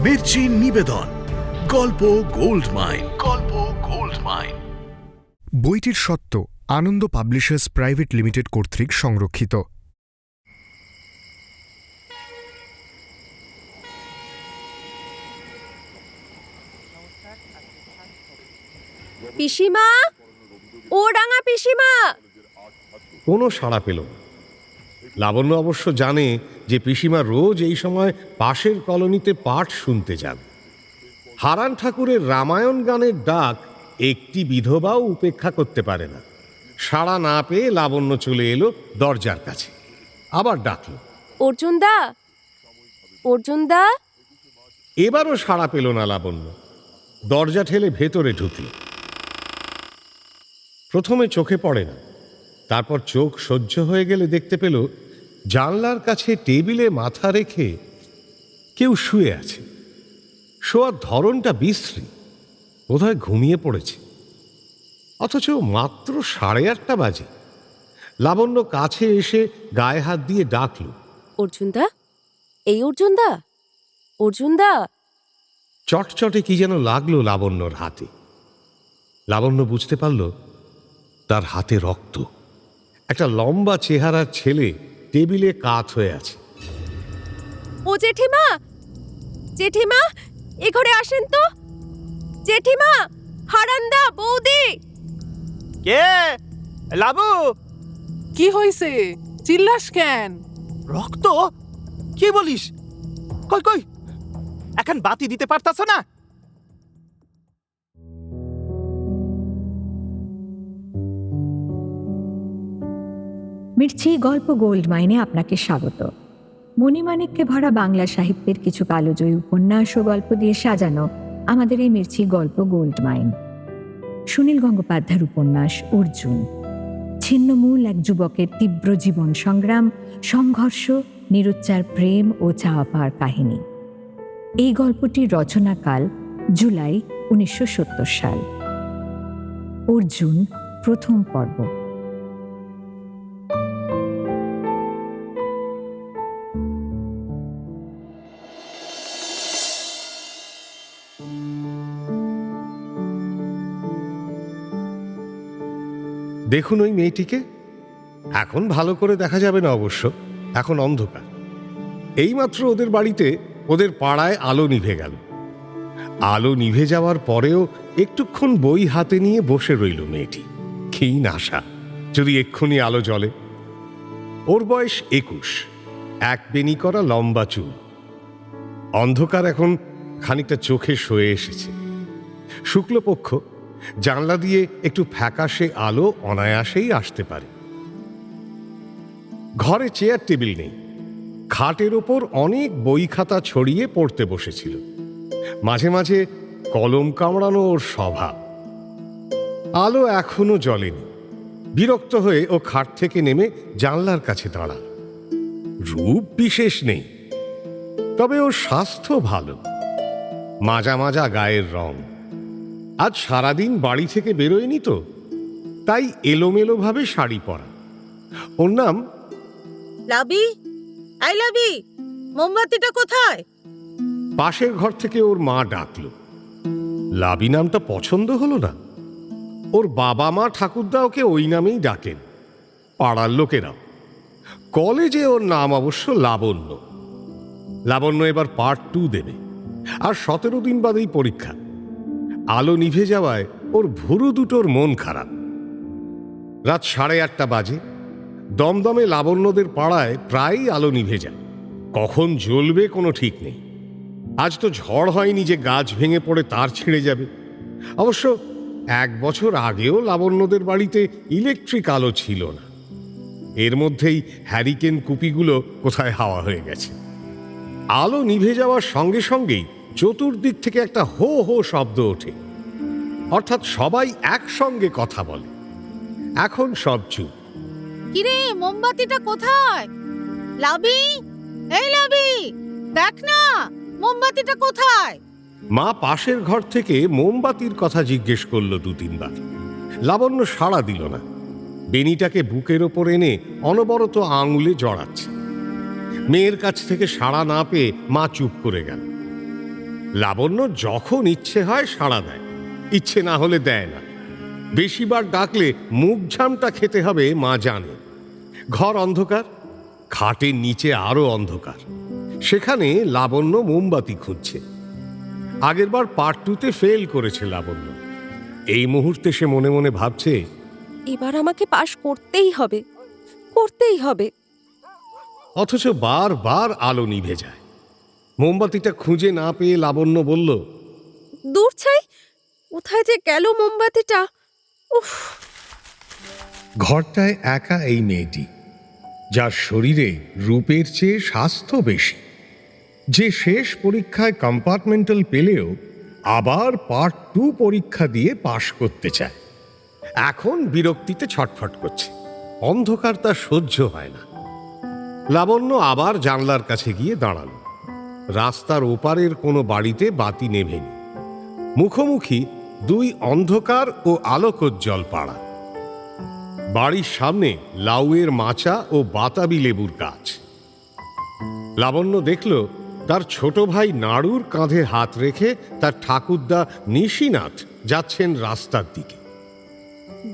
মির্চি নিবেদন গল্প gold mine. গল্প গোল্ড মাইন। বইটির সত্ত্ব আনন্দ পাবলিশার্স প্রাইভেট লিমিটেড কর্তৃক সংরক্ষিত। পিসিমা, ও ডাঙা পিসিমা। কোনো সাড়া পেল না। লাবণ্য অবশ্য জানে যে পিসিমা রোজ এই সময় পাশের কলোনিতে পাঠ শুনতে যান। হারান ঠাকুরের রামায়ণ গানের ডাক একটি বিধবাও উপেক্ষা করতে পারে না। সাড়া না পেয়ে লাবণ্য চলে এলো দরজার কাছে, আবার ডাকল, অর্জুন দা, অর্জুন দা। এবারও সাড়া পেল না লাবণ্য। দরজা ঠেলে ভেতরে ঢুকল। প্রথমে চোখে পড়ে না, তারপর চোখ সহ্য হয়ে গেলে দেখতে পেল জানলার কাছে টেবিলে মাথা রেখে কেউ শুয়ে আছে। শোয়ার ধরনটা বিশ্রী, বোধহয় ঘুমিয়ে পড়েছে। অথচ মাত্র 8:30 বাজে। লাবণ্য কাছে এসে গায়ে হাত দিয়ে ডাকল, অর্জুন দা, এই অর্জুন দা, অর্জুন দা। চটচটে কি যেন লাগলো লাবণ্যর হাতে। লাবণ্য বুঝতে পারল তার হাতে রক্ত। একটা লম্বা চেহারার ছেলে টেবিলে কাত হয়ে আছে। ও জেঠিমা, জেঠিমা, এ ঘরে আসেন তো। জেঠিমা, হারান্দা, বৌদি। কে? লাবু, কি হইছে? চিল্লাস কেন? রক্ত? কি বলিস? কই কই, এখন বাতি দিতে পারতাছ না? মির্চি গল্প গোল্ড মাইনে আপনাকে স্বাগত। মণিমাণিক্যে ভরা বাংলা সাহিত্যের কিছু কালোজয়ী উপন্যাস ও গল্প দিয়ে সাজানো আমাদের এই মির্চি গল্প গোল্ড মাইন। সুনীল গঙ্গোপাধ্যায়ের উপন্যাস অর্জুন। ছিন্নমূল এক যুবকের তীব্র জীবন সংগ্রাম, সংঘর্ষ, নিরুচ্চার প্রেম ও চাওয়া পাওয়ার কাহিনী। এই গল্পটির রচনাকাল জুলাই 1970 সাল। অর্জুন প্রথম পর্ব। দেখুন ওই মেয়েটিকে। এখন ভালো করে দেখা যাবে না অবশ্য, এখন অন্ধকার। এইমাত্র ওদের বাড়িতে, ওদের পাড়ায় আলো নিভে গেল। আলো নিভে যাওয়ার পরেও একটুক্ষণ বই হাতে নিয়ে বসে রইল মেয়েটি। ক্ষীণ আশা, যদি এক্ষুনি আলো জ্বলে। ওর বয়স 21, এক বেনি করা লম্বা চুল। অন্ধকার এখন খানিকটা চোখে সয়ে এসেছে। শুক্লপক্ষ, জানলা দিয়ে একটু ফ্যাকাশে আলো অনায়াসেই আসতে পারে। ঘরে চেয়ার টেবিল নেই। খাটের ওপর অনেক বই খাতা ছড়িয়ে পড়তে বসেছিল। মাঝে মাঝে কলম কামড়ানো ওর স্বভাব। আলো এখনো জ্বলেনি। বিরক্ত হয়ে ও খাট থেকে নেমে জানলার কাছে দাঁড়াল। রূপ বিশেষ নেই, তবে ওর স্বাস্থ্য ভালো। মাজা মাজা গায়ের রং। আজ সারাদিন বাড়ি থেকে বেরোয়নি তো, তাই এলোমেলোভাবে শাড়ি পরা। ওর নাম লাবি। আই লাবি, মোমবাতিটা কোথায়? পাশের ঘর থেকে ওর মা ডাকল। লাবি নামটা পছন্দ হলো না। ওর বাবা মা ঠাকুরদা ওকে ওই নামেই ডাকেন, পাড়ার লোকেরাও। কলেজে ওর নাম অবশ্য লাবণ্য। লাবণ্য এবার পার্ট 2 দেবে, আর 17 দিন বাদেই পরীক্ষা। আলো নিভে যাওয়ায় ওর ভুরু দুটোর মন খারাপ। রাত 8:30 বাজে। দমদমে লাবণ্যদের পাড়ায় প্রায়ই আলো নিভে যায়। কখন জ্বলবে কোনো ঠিক নেই। আজ তো ঝড় হয়নি যে গাছ ভেঙে পড়ে তার ছিঁড়ে যাবে। অবশ্য 1 বছর আগেও লাবণ্যদের বাড়িতে ইলেকট্রিক আলো ছিল না। এর মধ্যেই হ্যারিকেন কুপিগুলো কোথায় হাওয়া হয়ে গেছে। আলো নিভে যাওয়ার সঙ্গে সঙ্গেই চতুর্দিক থেকে একটা হো হো শব্দ ওঠে, অর্থাৎ সবাই একসঙ্গে কথা বলে। এখন সব চুপ। কিরে, মোমবাতিটা কোথায়? লাবি, এই লাবি, দেখ না মোমবাতিটা কোথায়? মা পাশের ঘর থেকে মোমবাতির কথা জিজ্ঞেস করলো 2-3 বার। লাবণ্য সাড়া দিল না। বেনিটাকে বুকের ওপর এনে অনবরত আঙুলে জড়াচ্ছে। মেয়ের কাছ থেকে সাড়া না পেয়ে মা চুপ করে গেল। লাবণ্য যখন ইচ্ছে হয় সাড়া দেয়, ইচ্ছে না হলে দেয় না। বেশিবার ডাকলে মুখ ঝামটা খেতে হবে মা জানে। ঘর অন্ধকার, খাটের নিচে আরো অন্ধকার। সেখানে লাবণ্য মোমবাতি খুঁজছে। আগেরবার পার্ট 2-তে ফেল করেছে লাবণ্য। এই মুহূর্তে সে মনে মনে ভাবছে, এবার আমাকে পাশ করতেই হবে, করতেই হবে। অথচ বারবার আলো নিভে যায়। মোমবাতিটা খুঁজে না পেয়ে লাবণ্য বলল, দূর ছাই, কোথায় যে গেল মোমবাতিটা? উফ! ঘরটায় একা এই মেয়েটি, যার শরীরে রূপের চেয়ে স্বাস্থ্য বেশি, যে শেষ পরীক্ষায় কম্পার্টমেন্টাল পেলেও আবার পার্ট 2 পরীক্ষা দিয়ে পাশ করতে চায়। এখন বিরক্তিতে ছটফট করছে, অন্ধকার তার সহ্য হয় না। লাবণ্য আবার জানলার কাছে গিয়ে দাঁড়ালো। রাস্তার ওপারের কোনো বাড়িতে বাতি নেভেনি। মুখোমুখি দুই অন্ধকার ও আলোকোজ্জ্বল পাড়া। বাড়ির সামনে লাউয়ের মাচা ও বাতাবি লেবুর গাছ। লাবণ্য দেখল তার ছোট ভাই নাড়ুর কাঁধে হাত রেখে তার ঠাকুরদা নিশিনাথ যাচ্ছেন রাস্তার দিকে।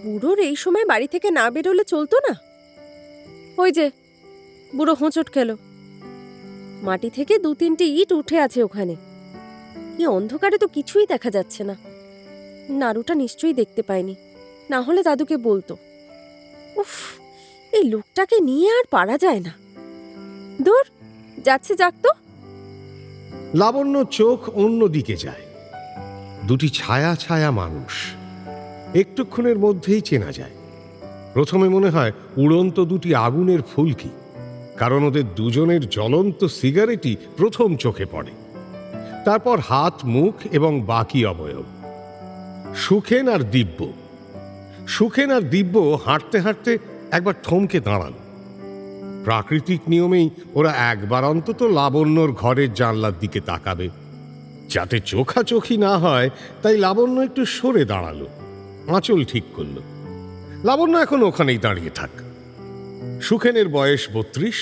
বুড়োর এই সময় বাড়ি থেকে না বেরোলে চলতো না? ওই যে বুড়ো হোঁচট খেল, মাটি থেকে 2-3টে ইট উঠে আছে ওখানে। এই অন্ধকারে তো কিছুই দেখা যাচ্ছে না। নাড়ুটা নিশ্চয়ই দেখতে পায়নি, না হলে দাদুকে বলতো। উফ, এই লোকটাকে নিয়ে আর পারা যায় না। দূর, যাচ্ছে যাক তো। লাবণ্য চোখ অন্যদিকে যায়। দুটি ছায়া ছায়া মানুষ, একটুক্ষণের মধ্যেই চেনা যায়। প্রথমে মনে হয় উড়ন্ত দুটি আগুনের ফুলকি, কারণ ওদের দুজনের জ্বলন্ত সিগারেটই প্রথম চোখে পড়ে। তারপর হাত, মুখ এবং বাকি অবয়ব। সুখেন আর দিব্য। সুখেন আর দিব্য হাঁটতে হাঁটতে একবার থমকে দাঁড়ালো। প্রাকৃতিক নিয়মেই ওরা একবার অন্তত লাবণ্যর ঘরের জানলার দিকে তাকাবে। যাতে চোখাচোখি না হয় তাই লাবণ্য একটু সরে দাঁড়ালো, আঁচল ঠিক করল। লাবণ্য এখন ওখানেই দাঁড়িয়ে থাক। সুখেনের বয়স 32,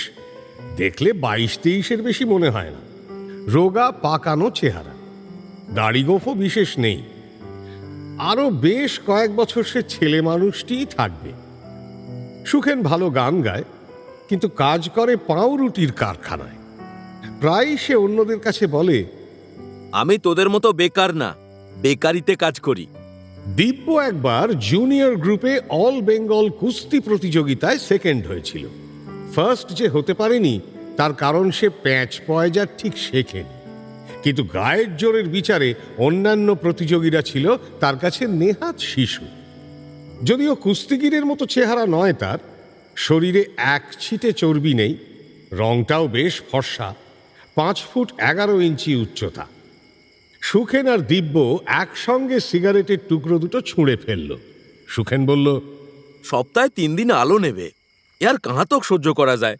দেখলে 22-23-এর বেশি মনে হয় না। রোগা পাকানো চেহারা, দাড়ি গোঁফও বিশেষ নেই। আরো বেশ কয়েক বছর সে ছেলে মানুষটিই থাকবে। সুখেন ভালো গান গায়, কিন্তু কাজ করে পাউরুটির কারখানায়। প্রায় সে অন্যদের কাছে বলে, আমি তোদের মতো বেকার না, বেকারিতে কাজ করি। দিব্য একবার জুনিয়র গ্রুপে অল বেঙ্গল কুস্তি প্রতিযোগিতায় সেকেন্ড হয়েছিল। ফার্স্ট যে হতে পারেনি তার কারণ সে প্যাঁচ পয়জা ঠিক শেখেনি। কিন্তু গায়ের জোরের বিচারে অন্যান্য প্রতিযোগীরা ছিল তার কাছে নেহাত শিশু। যদিও কুস্তিগিরের মতো চেহারা নয় তার, শরীরে এক ছিটে চর্বি নেই, রংটাও বেশ ফর্সা, 5 ফুট 11 ইঞ্চি উচ্চতা। সুখেন আর দিব্য একসঙ্গে সিগারেটের টুকরো দুটো ছুঁড়ে ফেলল। সুখেন বলল, সপ্তাহে 3 দিন আলো নেবে, আর কাঁহাতক সহ্য করা যায়।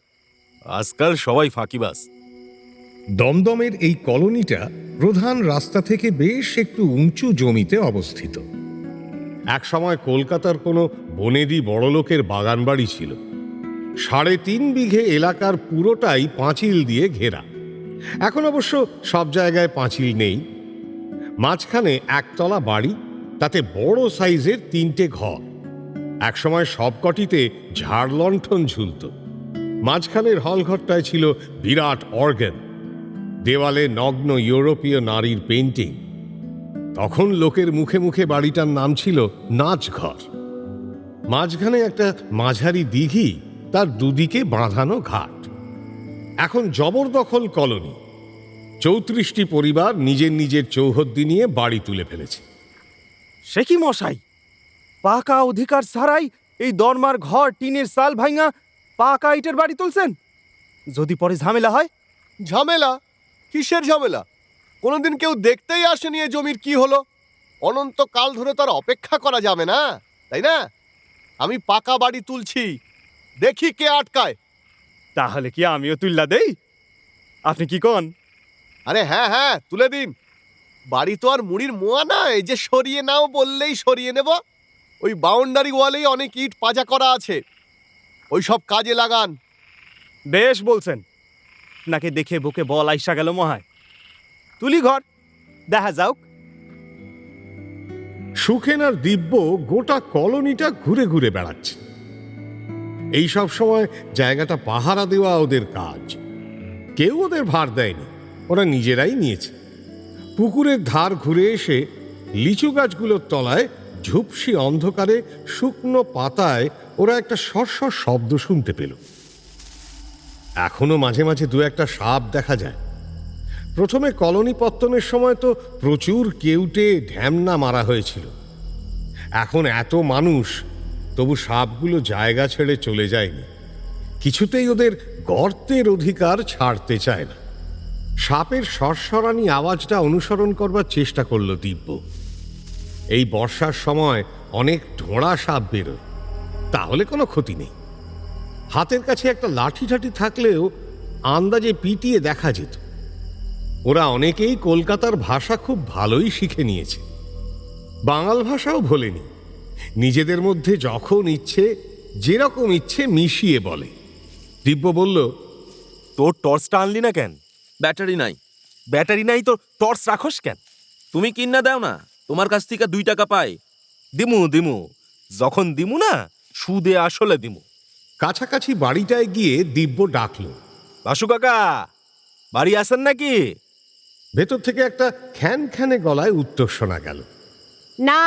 আজকাল সবাই ফাঁকিবাজ। দমদমের এই কলোনিটা প্রধান রাস্তা থেকে বেশ একটু উঁচু জমিতে অবস্থিত। একসময় কলকাতার কোনো বনেদি বড়লোকের বাগান বাড়ি ছিল। 3.5 বিঘে এলাকার পুরোটাই পাঁচিল দিয়ে ঘেরা। এখন অবশ্য সব জায়গায় পাঁচিল নেই। মাঝখানে একতলা বাড়ি, তাতে বড় সাইজের 3টে ঘর। একসময় সবকটিতে ঝাড় লণ্ঠন ঝুলত। মাঝখানের হলঘরটায় ছিল বিরাট অর্গান, দেওয়ালে নগ্ন ইউরোপীয় নারীর পেইন্টিং। তখন লোকের মুখে মুখে বাড়িটার নাম ছিল নাচঘর। মাঝখানে একটা মাঝারি দিঘি, তার দুদিকে বাঁধানো ঘাট। এখন জবরদখল কলোনি। 34টি পরিবার নিজের নিজের চৌহদ্দি নিয়ে বাড়ি তুলে ফেলেছে। সে কি মশাই, পাকা অধিকার ছাড়াই এই দরমার ঘর টিনের চাল ভাঙা পাকা ইটের বাড়ি তুলছেন? যদি পরে ঝামেলা হয়? ঝামেলা? কিসের ঝামেলা? কোনোদিন কেউ দেখতেই আসেনি এ জমির কি হলো। অনন্তকাল ধরে তার অপেক্ষা করা যাবে না, তাই না? আমি পাকা বাড়ি তুলছি, দেখি কে আটকায়। তাহলে কি আমিও তুল্লা দেই? আপনি কি কন? আরে হ্যাঁ হ্যাঁ, তুলে দিন। বাড়ি তো আর মুড়ির মোয়া না, এই যে সরিয়ে নাও বললেই সরিয়ে নেব। ওই বাউন্ডারি ওয়ালেই অনেক ইট পাজা করা আছে, ওই সব কাজে লাগান। বেশ বলছেন, নাকে দেখে বুকে বল আইসা গেল মহায়। তুলি ঘর, দেখা যাও। সুখেন আর দিব্য গোটা কলোনিটা ঘুরে ঘুরে বেড়াচ্ছে। এই সব সময় জায়গাটা পাহারা দেওয়া ওদের কাজ। কেউ ওদের ভার দেয়নি, ওরা নিজেরাই নিয়েছে। পুকুরের ধার ঘুরে এসে লিচু গাছগুলোর তলায় ঝুপসি অন্ধকারে শুকনো পাতায় ওরা একটা সরসর শব্দ শুনতে পেল। এখনো মাঝে মাঝে দু একটা সাপ দেখা যায়। প্রথমে কলোনি পত্তনের সময় তো প্রচুর কেউটে ঢ্যামনা মারা হয়েছিল। এখন এত মানুষ, তবু সাপগুলো জায়গা ছেড়ে চলে যায়নি। কিছুতেই ওদের গর্তের অধিকার ছাড়তে চায় না। সাপের সরসরানি আওয়াজটা অনুসরণ করবার চেষ্টা করল দিব্য। এই বর্ষার সময় অনেক ঢোঁড়া সাপ বেরোয়, তাহলে কোনো ক্ষতি নেই। হাতের কাছে একটা লাঠি ঠাঠি থাকলেও আন্দাজে পিটিয়ে দেখা যেত। ওরা অনেকেই কলকাতার ভাষা খুব ভালোই শিখে নিয়েছে, বাঙাল ভাষাও ভোলেনি। নিজেদের মধ্যে যখন ইচ্ছে যেরকম ইচ্ছে মিশিয়ে বলে। দিব্য বলল, তোর টর্চটা আনলি না কেন? ব্যাটারি নাই। ব্যাটারি নাই তো টর্চ রাখোস কেন? তুমি কিন্না দাও না, তোমার কাছ থেকে 2 টাকা পাই। দিমু যখন দিমু না, সুদে আসলে দিমু। কাছাকাছি বাড়িটায় গিয়ে দিব্য ডাকল, বাসু কাকা বাড়ি আসেন নাকি? ভেতর থেকে একটা খ্যান খ্যানে গলায় উত্তর শোনা গেল, না,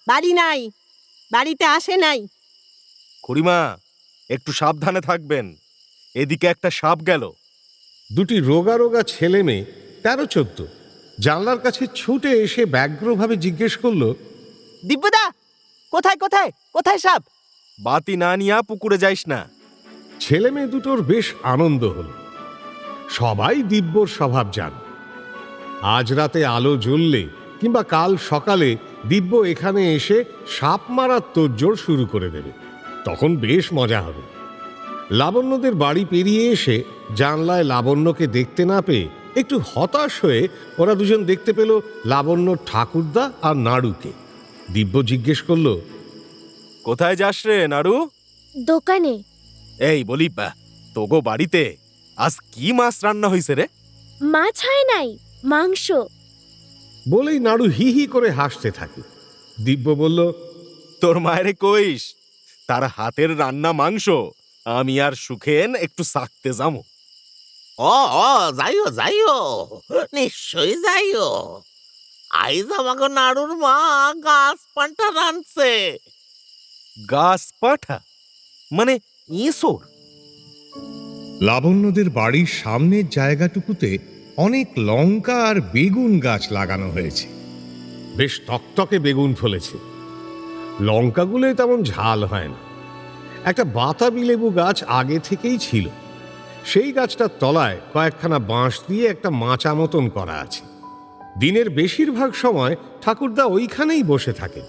বাড়ি নাই, বাড়িতে আসে নাই। খুড়িমা একটু সাবধানে থাকবেন, এদিকে একটা সাপ গেল। দুটি রোগা রোগা ছেলে মেয়ে 13-14 জানলার কাছে ছুটে এসে ব্যগ্রভাবে জিজ্ঞেস করল, দিব্যদা কোথায় কোথায় কোথায় সাপ? বাতি না নিয়া পুকুরে যাইস না। ছেলে মেয়ে দুটোর বেশ আনন্দ হল। সবাই দিব্যর স্বভাব জান। আজ রাতে আলো জ্বললে কিংবা কাল সকালে দিব্য এখানে এসে সাপ মারার তোড়জোড় শুরু করে দেবে, তখন বেশ মজা হবে। লাবণ্যদের বাড়ি পেরিয়ে এসে জানলায় লাবণ্যকে দেখতে না পেয়ে একটু হতাশ হয়ে ওরা দুজন দেখতে পেল লাবণ্য ঠাকুরদা আর নাড়ুকে। দিব্য জিজ্ঞেস করল, কোথায় যাস রে নাড়ু? দোকানে। এই বলি তোগো বাড়িতে আজ কি মাছ রান্না হইছে রে? মাছ হয় নাই, মাংস। বলেই নাড়ু হি হি করে হাসতে থাকে। দিব্য বলল, তোর মায়েরে কইস তার হাতের রান্না মাংস আমি আর সুখেন একটু চাকতে যাবো। ও যাইও যাইও, নিশ্চয়ই যাইও। আইজ আমাকে নাড়ুর মা গাছ পান্টা রানছে। গাছ পাঠা মানে ইঁসোর? লাবণ্যদের বাড়ির সামনের জায়গাটুকুতে অনেক লঙ্কা আর বেগুন গাছ লাগানো হয়েছে। বেশ টকটকে বেগুন ফলেছে। লঙ্কাগুলোয় তেমন ঝাল হয় না। একটা বাতাবি লেবু গাছ আগে থেকেই ছিল, সেই গাছটার তলায় কয়েকখানা বাঁশ দিয়ে একটা মাচা মতন করা আছে। দিনের বেশিরভাগ সময় ঠাকুরদা ওইখানেই বসে থাকে।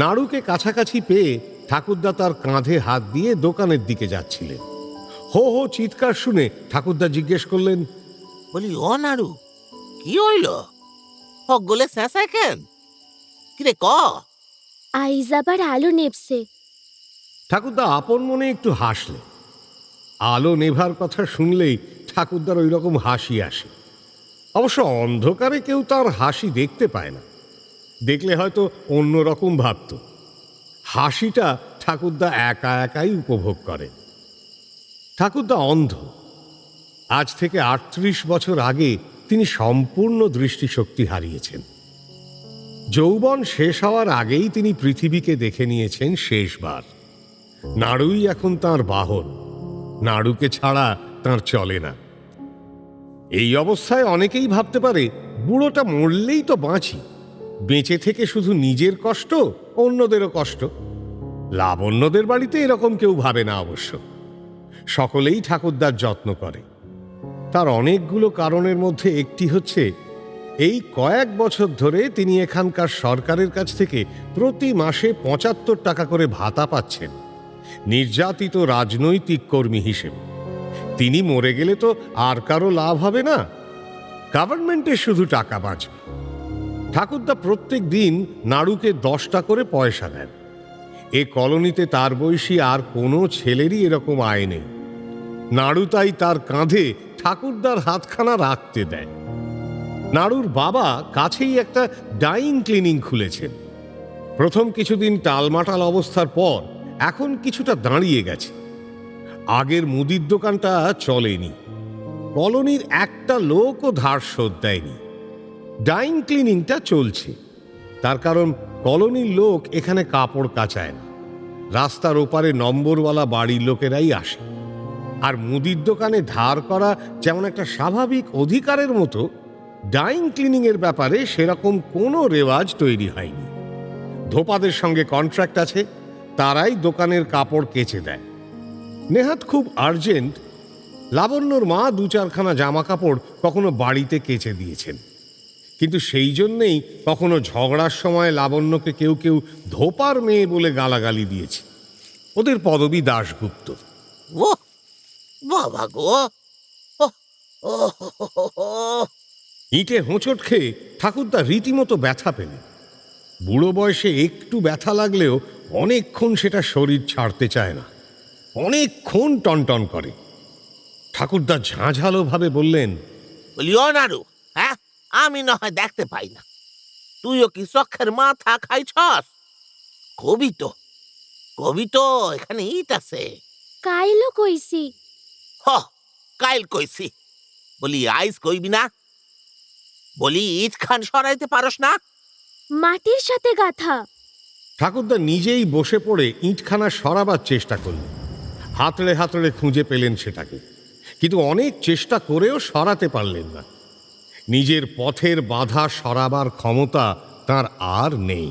নাড়ুকে কাছাকাছি পেয়ে ঠাকুরদা তার কাঁধে হাত দিয়ে দোকানের দিকে যাচ্ছিলেন। হো হো চিৎকার শুনে ঠাকুরদা জিজ্ঞেস করলেন, বলি ও নাড়ু, কি হইল? হকগুলো চেঁচায় কেন? কিরে ক? আইজ আবার আলো নেপছে। ঠাকুরদা আপন মনে একটু হাসলেন। আলো নেভার কথা শুনলেই ঠাকুরদার ওই রকম হাসি আসে। অবশ্য অন্ধকারে কেউ তার হাসি দেখতে পায় না, দেখলে হয়তো অন্যরকম ভাবত। হাসিটা ঠাকুরদা একা একাই উপভোগ করেন। ঠাকুরদা অন্ধ। আজ থেকে 38 বছর আগে তিনি সম্পূর্ণ দৃষ্টিশক্তি হারিয়েছেন। যৌবন শেষ হওয়ার আগেই তিনি পৃথিবীকে দেখে নিয়েছেন শেষবার। নাড়ুই এখন তাঁর বাহন, নাড়ুকে ছাড়া তাঁর চলে না। এই অবস্থায় অনেকেই ভাবতে পারে, বুড়োটা মরলেই তো বাঁচি, বেঁচে থেকে শুধু নিজের কষ্ট অন্যদেরও কষ্ট। লাবণ্যদের বাড়িতে এরকম কেউ ভাবে না অবশ্য। সকলেই ঠাকুরদার যত্ন করে। তার অনেকগুলো কারণের মধ্যে একটি হচ্ছে, এই কয়েক বছর ধরে তিনি এখানকার সরকারের কাছ থেকে প্রতি মাসে 75 টাকা করে ভাতা পাচ্ছেন, নির্যাতিত রাজনৈতিক কর্মী হিসেবে। তিনি মরে গেলে তো আর কারো লাভ হবে না, গভর্নমেন্টের শুধু টাকা বাঁচবে। ঠাকুরদা প্রত্যেক দিন নাড়ুকে 10টা করে পয়সা দেন। এ কলোনিতে তার বয়সী আর কোনো ছেলেরই এরকম আয় নেই। নাড়ু তাই তার কাঁধে ঠাকুরদার হাতখানা রাখতে দেয়। নাড়ুর বাবা কাছেই একটা ডাইং ক্লিনিং খুলেছেন। প্রথম কিছুদিন টালমাটাল অবস্থার পর এখন কিছুটা দাঁড়িয়ে গেছে। আগের মুদির দোকানটা চলেনি, কলোনির একটা লোকও ধার শোধ দেয়নি। ডাইং ক্লিনিংটা চলছে, তার কারণ কলোনির লোক এখানে কাপড় কাচায় না, রাস্তার ওপারে নম্বরওয়ালা বাড়ির লোকেরাই আসে। আর মুদির দোকানে ধার করা যেমন একটা স্বাভাবিক অধিকারের মতো, ডাইং ক্লিনিংয়ের ব্যাপারে সেরকম কোনো রেওয়াজ তৈরি হয়নি। ধোপাদের সঙ্গে কন্ট্রাক্ট আছে, তারাই দোকানের কাপড় কেচে দেয়। নেহাত খুব আর্জেন্ট, লাবণ্যর মা 2-4খানা জামা কাপড় কখনো বাড়িতে কেচে দিয়েছেন, কিন্তু সেই জন্যেই কখনো ঝগড়ার সময় লাবণ্যকে কেউ কেউ ধোপার মেয়ে বলে গালাগালি দিয়েছে। ওদের পদবী দাশগুপ্ত। ও বাবা গো, ও ইঁটে হোঁচট খেয়ে ঠাকুরদা রীতিমতো ব্যথা পেলেন। বুড়ো বয়সে একটু ব্যথা লাগলেও অনেকক্ষণ সেটা শরীর ছাড়তে চায় না, অনেকক্ষণ টনটন করে। ঠাকুরদা ঝাঁঝালো ভাবে বললেন, বলিও নাড়ু, হ্যাঁ আমি না হয় দেখতে পাই না, তুইও কি চোখের মাথা খাইছস? কবি তো এখানে ইট আছে। কাইলো কইছি। হ, কাইল কইছি, বলি আইস কইবি না? বলি ইট খান সরাইতে পারস না? মাটির সাথে গাথা। ঠাকুরদা নিজেই বসে পড়ে ইঁটখানা সরাবার চেষ্টা করলেন। হাতড়ে হাতড়ে খুঁজে পেলেন সেটাকে, কিন্তু অনেক চেষ্টা করেও সরাতে পারলেন না। নিজের পথের বাধা সরাবার ক্ষমতা তার আর নেই।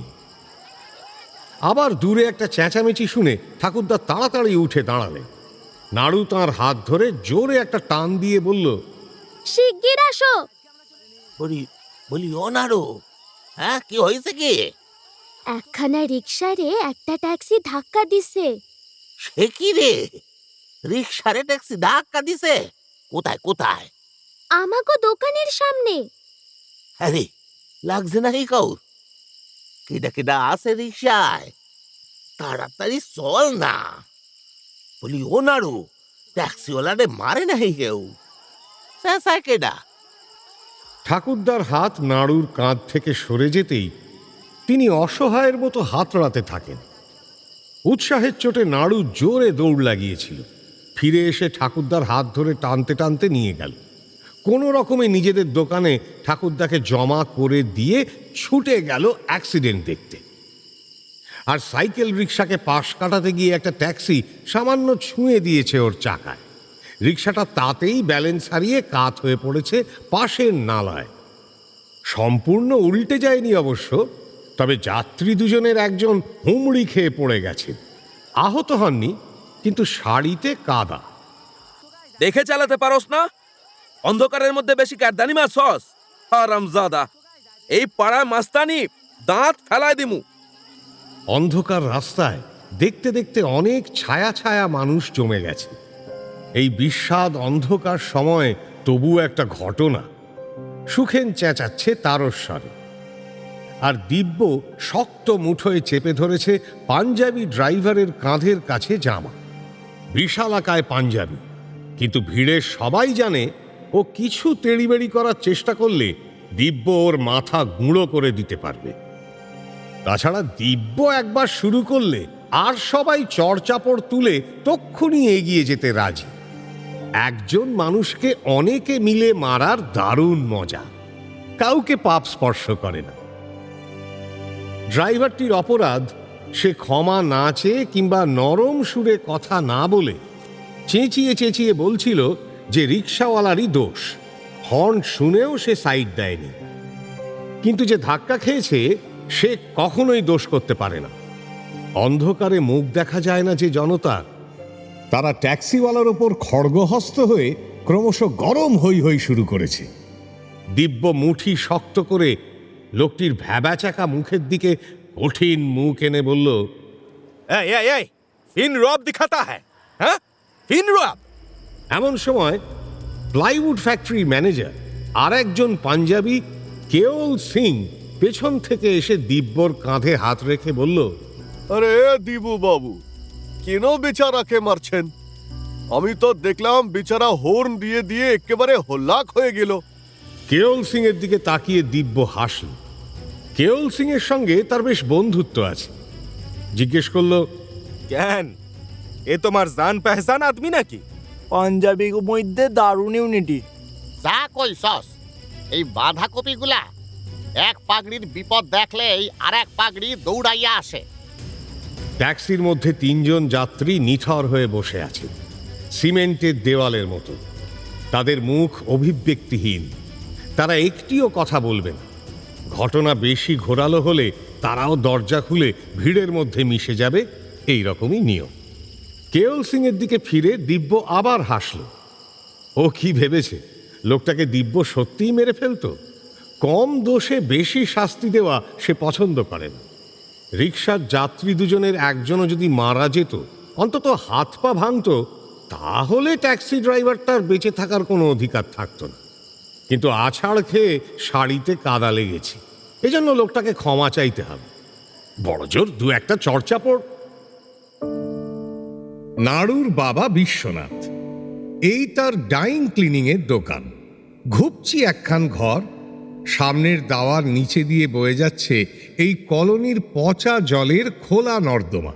আবার দূরে একটা চেঁচামেচি শুনে ঠাকুরদা তাড়াতাড়ি উঠে দাঁড়ালেন। নাড়ু তাঁর হাত ধরে জোরে একটা টান দিয়ে বলল, শিগগির আসো। বলি ও নাড়ু, হ্যাঁ কি হয়েছে কি? একখানা রিকশারে একটা ট্যাক্সি ধাক্কা দিছে। সে কি রে, রিক্সারে ট্যাক্সি ধাক্কা দিছে? কোথায়? আমাগো দোকানের সামনে। আরে লাগছে না কাউ? কেডা আছে রিক্সায়? তাড়াতাড়ি চল না। বলি ও নাড়ু, ট্যাক্সিওয়ালারে মারে না কেউ? চেঁচায় কেডা? ঠাকুরদার হাত নাড়ুর কাঁধ থেকে সরে যেতেই তিনি অসহায়ের মতো হাতড়াতে থাকেন। উৎসাহের চোটে নাড়ু জোরে দৌড় লাগিয়েছিল। ফিরে এসে ঠাকুরদার হাত ধরে টানতে টানতে নিয়ে গেল। কোনো রকমে নিজেদের দোকানে ঠাকুরদাকে জমা করে দিয়ে ছুটে গেল অ্যাক্সিডেন্ট দেখতে। আর সাইকেল রিক্সাকে পাশ কাটাতে গিয়ে একটা ট্যাক্সি সামান্য ছুঁয়ে দিয়েছে ওর চাকায়। রিক্সাটা তাতেই ব্যালেন্স হারিয়ে কাত হয়ে পড়েছে পাশের নালায়। সম্পূর্ণ উল্টে যায়নি অবশ্য, তবে যাত্রী দুজনের একজন হুমড়ি খেয়ে পড়ে গেছে। আহত হননি, কিন্তু শাড়িতে কাদা। দেখে চালাতে পারোস না? অন্ধকারের মধ্যে বেশি কারদানি মারছস? হারামজাদা, এই পাড়ায় মাস্তানি, দাঁত ফেলায় দিমু। অন্ধকার রাস্তায় দেখতে দেখতে অনেক ছায়া ছায়া মানুষ জমে গেছে। এই বিস্বাদ অন্ধকার সময় তবু একটা ঘটনা। সুখেন চেঁচাচ্ছে তারস্বরে, আর দিব্য শক্ত মুঠোয় চেপে ধরেছে পাঞ্জাবি ড্রাইভারের কাঁধের কাছে জামা। বিশালাকায় পাঞ্জাবি, কিন্তু ভিড়ে সবাই জানে ও কিছু তেড়িবেড়ি করার চেষ্টা করলে দিব্য ওর মাথা গুঁড়ো করে দিতে পারবে। তাছাড়া দিব্য একবার শুরু করলে আর সবাই চড়চাপড় তুলে তক্ষুনি এগিয়ে যেতে রাজি। একজন মানুষকে অনেকে মিলে মারার দারুণ মজা, কাউকে পাপ স্পর্শ করে না। ড্রাইভারটির অপরাধ, সে ক্ষমা না চেয়ে কিংবা নরম সুরে কথা না বলে চেঁচিয়ে চেঁচিয়ে বলছিল যে রিক্সাওয়ালারই দোষ। হর্ন শুনেও সে সাইড দেয়নি। কিন্তু যে ধাক্কা খেয়েছে সে কখনোই দোষ করতে পারে না। অন্ধকারে মুখ দেখা যায় না যে জনতা, তারা ট্যাক্সিওয়ালার ওপর খড়গহস্ত হয়ে ক্রমশ গরম হই হই শুরু করেছে। দিব্য মুঠি শক্ত করে লোকটির ভ্যাবাচাকা মুখের দিকে কঠিন মুখ এনে বলল, ফিন রব দিখাতা হ্যাঁ, ফিন রব। এমন সময় প্লাইউড ফ্যাক্টরি ম্যানেজার আর একজন পাঞ্জাবি কেওল সিং পেছন থেকে এসে দিব্যর কাঁধে হাত রেখে বলল, আরে দিবু বাবু, কেন বেচারাকে মারছেন? আমি তো দেখলাম বেচারা হর্ন দিয়ে দিয়ে একেবারে হোল্লাক হয়ে গেল। কেওল সিং এর দিকে তাকিয়ে দিব্য হাসল। কেওল সিং এর সঙ্গে তার বেশ বন্ধুত্ব আছে। জিজ্ঞেস করলো, কেন এ তোমার জান পেহচান আদমি নাকি? পাঞ্জাবির মধ্যে দারুণ ইউনিটি। যা কই সস, এই বাঁধাকপিগুলা এক পাগড়ির বিপদ দেখলেই আর এক পাগড়ি দৌড়াইয়া আসে। ট্যাক্সির মধ্যে 3 জন যাত্রী নিথর হয়ে বসে আছে, সিমেন্টের দেওয়ালের মতো। তাদের মুখ অভিব্যক্তিহীন, তারা একটিও কথা বলবে না। ঘটনা বেশি ঘোরালো হলে তারাও দরজা খুলে ভিড়ের মধ্যে মিশে যাবে, এই রকমই নিয়ম। কেওল সিং এর দিকে ফিরে দিব্য আবার হাসল। ও কি ভেবেছে লোকটাকে দিব্য সত্যিই মেরে ফেলতো? কম দোষে বেশি শাস্তি দেওয়া সে পছন্দ করে না। রিকশার যাত্রী দুজনের একজনও যদি মারা যেত, অন্তত হাত পা ভাঙত, তাহলে ট্যাক্সি ড্রাইভারটার বেঁচে থাকার কোনো অধিকার থাকতো না। কিন্তু আছাড় খেয়ে শাড়িতে কাদা লেগেছে, এজন্য লোকটাকে ক্ষমা চাইতে হবে। বড়জোর 2-1টা চড়চাপড়। নাড়ুর বাবা বিশ্বনাথ, এই তার ডাইং ক্লিনিং এর দোকান। ঘুপচি একখান ঘর, সামনের দাওয়ার নিচে দিয়ে বয়ে যাচ্ছে এই কলোনির পচা জলের খোলা নর্দমা।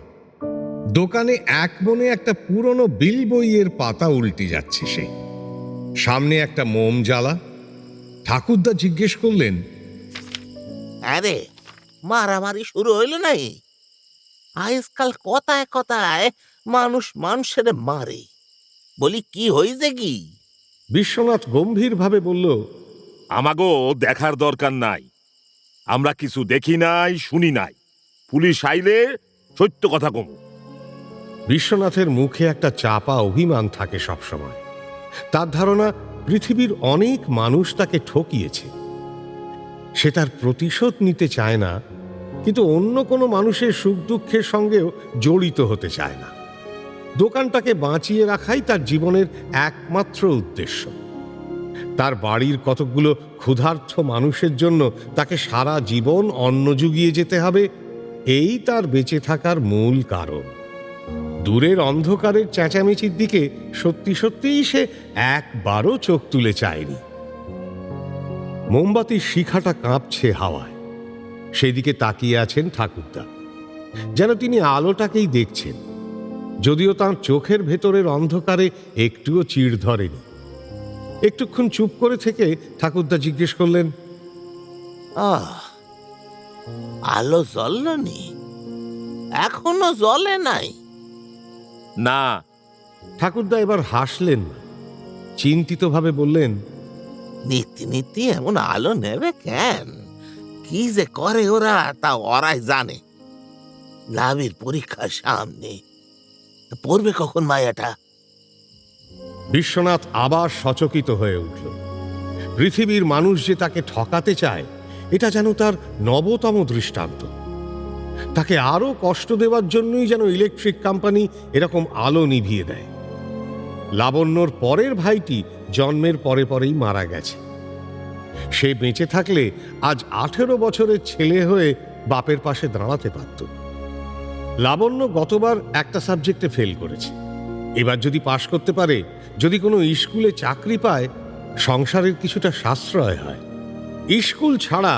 দোকানে এক মনে একটা পুরনো বিল বইয়ের পাতা উল্টে যাচ্ছে সে। সামনে একটা মোম জ্বালা। ঠাকুরদা জিজ্ঞেস করলেন, আরে মারামারি শুরু হইল নাই? আজকাল কথায় কথায় মানুষ মানুষের মারে, বলি কি হইছে কি? বিশ্বনাথ গম্ভীরভাবে বলল, আমাগো দেখার দরকার নাই, আমরা কিছু দেখি নাই শুনি নাই। পুলিশ আইলে সত্য কথা কমু। বিশ্বনাথের মুখে একটা চাপা অভিমান থাকে সবসময়। তার ধারণা পৃথিবীর অনেক মানুষ তাকে ঠকিয়েছে। সে তার প্রতিশোধ নিতে চায় না, কিন্তু অন্য কোনো মানুষের সুখ দুঃখের সঙ্গেও জড়িত হতে চায় না। দোকানটাকে বাঁচিয়ে রাখাই তার জীবনের একমাত্র উদ্দেশ্য। তার বাড়ির কতকগুলো ক্ষুধার্ত মানুষের জন্য তাকে সারা জীবন অন্ন জুগিয়ে যেতে হবে, এই তার বেঁচে থাকার মূল কারণ। দূরের অন্ধকারের চেঁচামেচির দিকে সত্যি সত্যিই সে একবারও চোখ তুলে চায়নি। মোমবাতির শিখাটা কাঁপছে হাওয়ায়, সেদিকে তাকিয়ে আছেন ঠাকুরদা, যেন তিনি আলোটাকেই দেখছেন। যদিও তাঁর চোখের ভেতরের অন্ধকারে একটুও চিড় ধরেনি। একটুক্ষণ চুপ করে থেকে ঠাকুরদা জিজ্ঞেস করলেন, আলো জ্বলনি? এখনো জ্বলে নাই? না। ঠাকুরদা এবার হাসলেন না, চিন্তিতভাবে বললেন, নীতি নীতি এমন আলো নেবে কেন? কি যে করে ওরা তা ওরাই জানে। লাভের পরীক্ষার সামনে, পড়বে কখন মায়াটা? বিশ্বনাথ আবার সচকিত হয়ে উঠল। পৃথিবীর মানুষ যে তাকে ঠকাতে চায়, এটা যেন তার নবতম দৃষ্টান্ত। তাকে আরো কষ্ট দেওয়ার জন্যই যেন ইলেকট্রিক কোম্পানি এরকম আলো নিভিয়ে দেয়। লাবণ্যর পরের ভাইটি জন্মের পরে পরেই মারা গেছে। সে বেঁচে থাকলে আজ 18 বছরের ছেলে হয়ে বাপের পাশে দাঁড়াতে পারত। লাবণ্য গতবার একটা সাবজেক্টে ফেল করেছে, এবার যদি পাশ করতে পারে, যদি কোনো স্কুলে চাকরি পায়, সংসারের কিছুটা সাশ্রয় হয়। স্কুল ছাড়া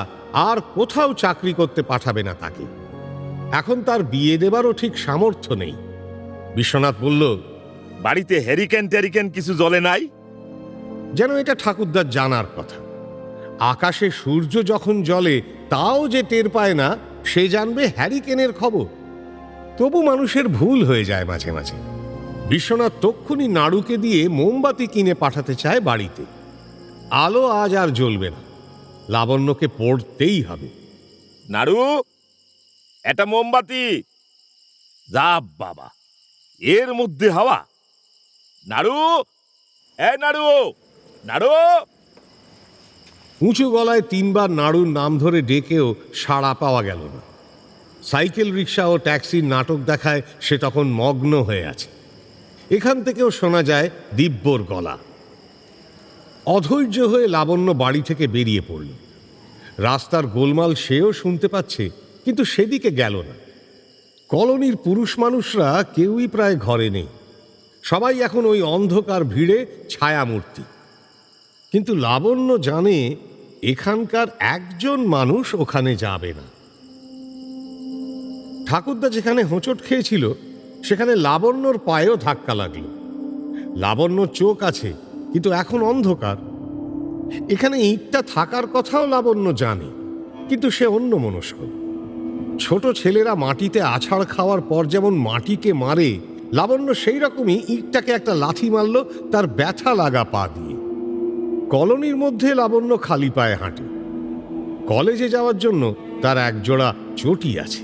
আর কোথাও চাকরি করতে পাঠাবে না তাকে। এখন তার বিয়ে দেবারও ঠিক সামর্থ্য নেই। বিশ্বনাথ বলল, বাড়িতে হ্যারিকেন ট্যারিকেন কিছু জ্বলে নাই? যেন এটা ঠাকুরদার জানার কথা। আকাশে সূর্য যখন জ্বলে তাও যে টের পায় না, সে জানবে হ্যারিকেনের খবর। তবু মানুষের ভুল হয়ে যায় মাঝে মাঝে। বিশ্বনাথ তক্ষুনি নাড়ুকে দিয়ে মোমবাতি কিনে পাঠাতে চায় বাড়িতে। আলো আজ আর জ্বলবে না, লাবণ্যকে পড়তেই হবে। নাড়ু, এটা মোমবাতি। যা বাবা, এর মধ্যে হাওয়া। নাড়ু, এ নাড়ু, নাড়ু। উঁচু গলায় 3 বার নাড়ুর নাম ধরে ডেকেও সাড়া পাওয়া গেল না। সাইকেল রিক্সা ও ট্যাক্সির নাটক দেখায় সে তখন মগ্ন হয়ে আছে। এখান থেকেও শোনা যায় দিব্যর গলা। অধৈর্য হয়ে লাবণ্য বাড়ি থেকে বেরিয়ে পড়ল। রাস্তার গোলমাল সেও শুনতে পাচ্ছে, কিন্তু সেদিকে গেল না। কলোনির পুরুষ মানুষরা কেউই প্রায় ঘরে নেই, সবাই এখন ওই অন্ধকার ভিড়ে ছায়ামূর্তি। কিন্তু লাবণ্য জানে এখানকার একজন মানুষ ওখানে যাবে না। ঠাকুরদা যেখানে হোঁচট খেয়েছিল সেখানে লাবণ্যর পায়েও ধাক্কা লাগলো। লাবণ্যর চোখ আছে, কিন্তু এখন অন্ধকার। এখানে ইটটা থাকার কথাও লাবণ্য জানে, কিন্তু সে অন্যমনস্ক। ছোট ছেলেরা মাটিতে আছাড় খাওয়ার পর যেমন মাটিকে মারে, লাবণ্য সেই রকমই ইটটাকে একটা লাথি মারল তার ব্যথা লাগা পা দিয়ে। কলোনির মধ্যে লাবণ্য খালি পায়ে হাঁটে। কলেজে যাওয়ার জন্য তার একজোড়া চটি আছে।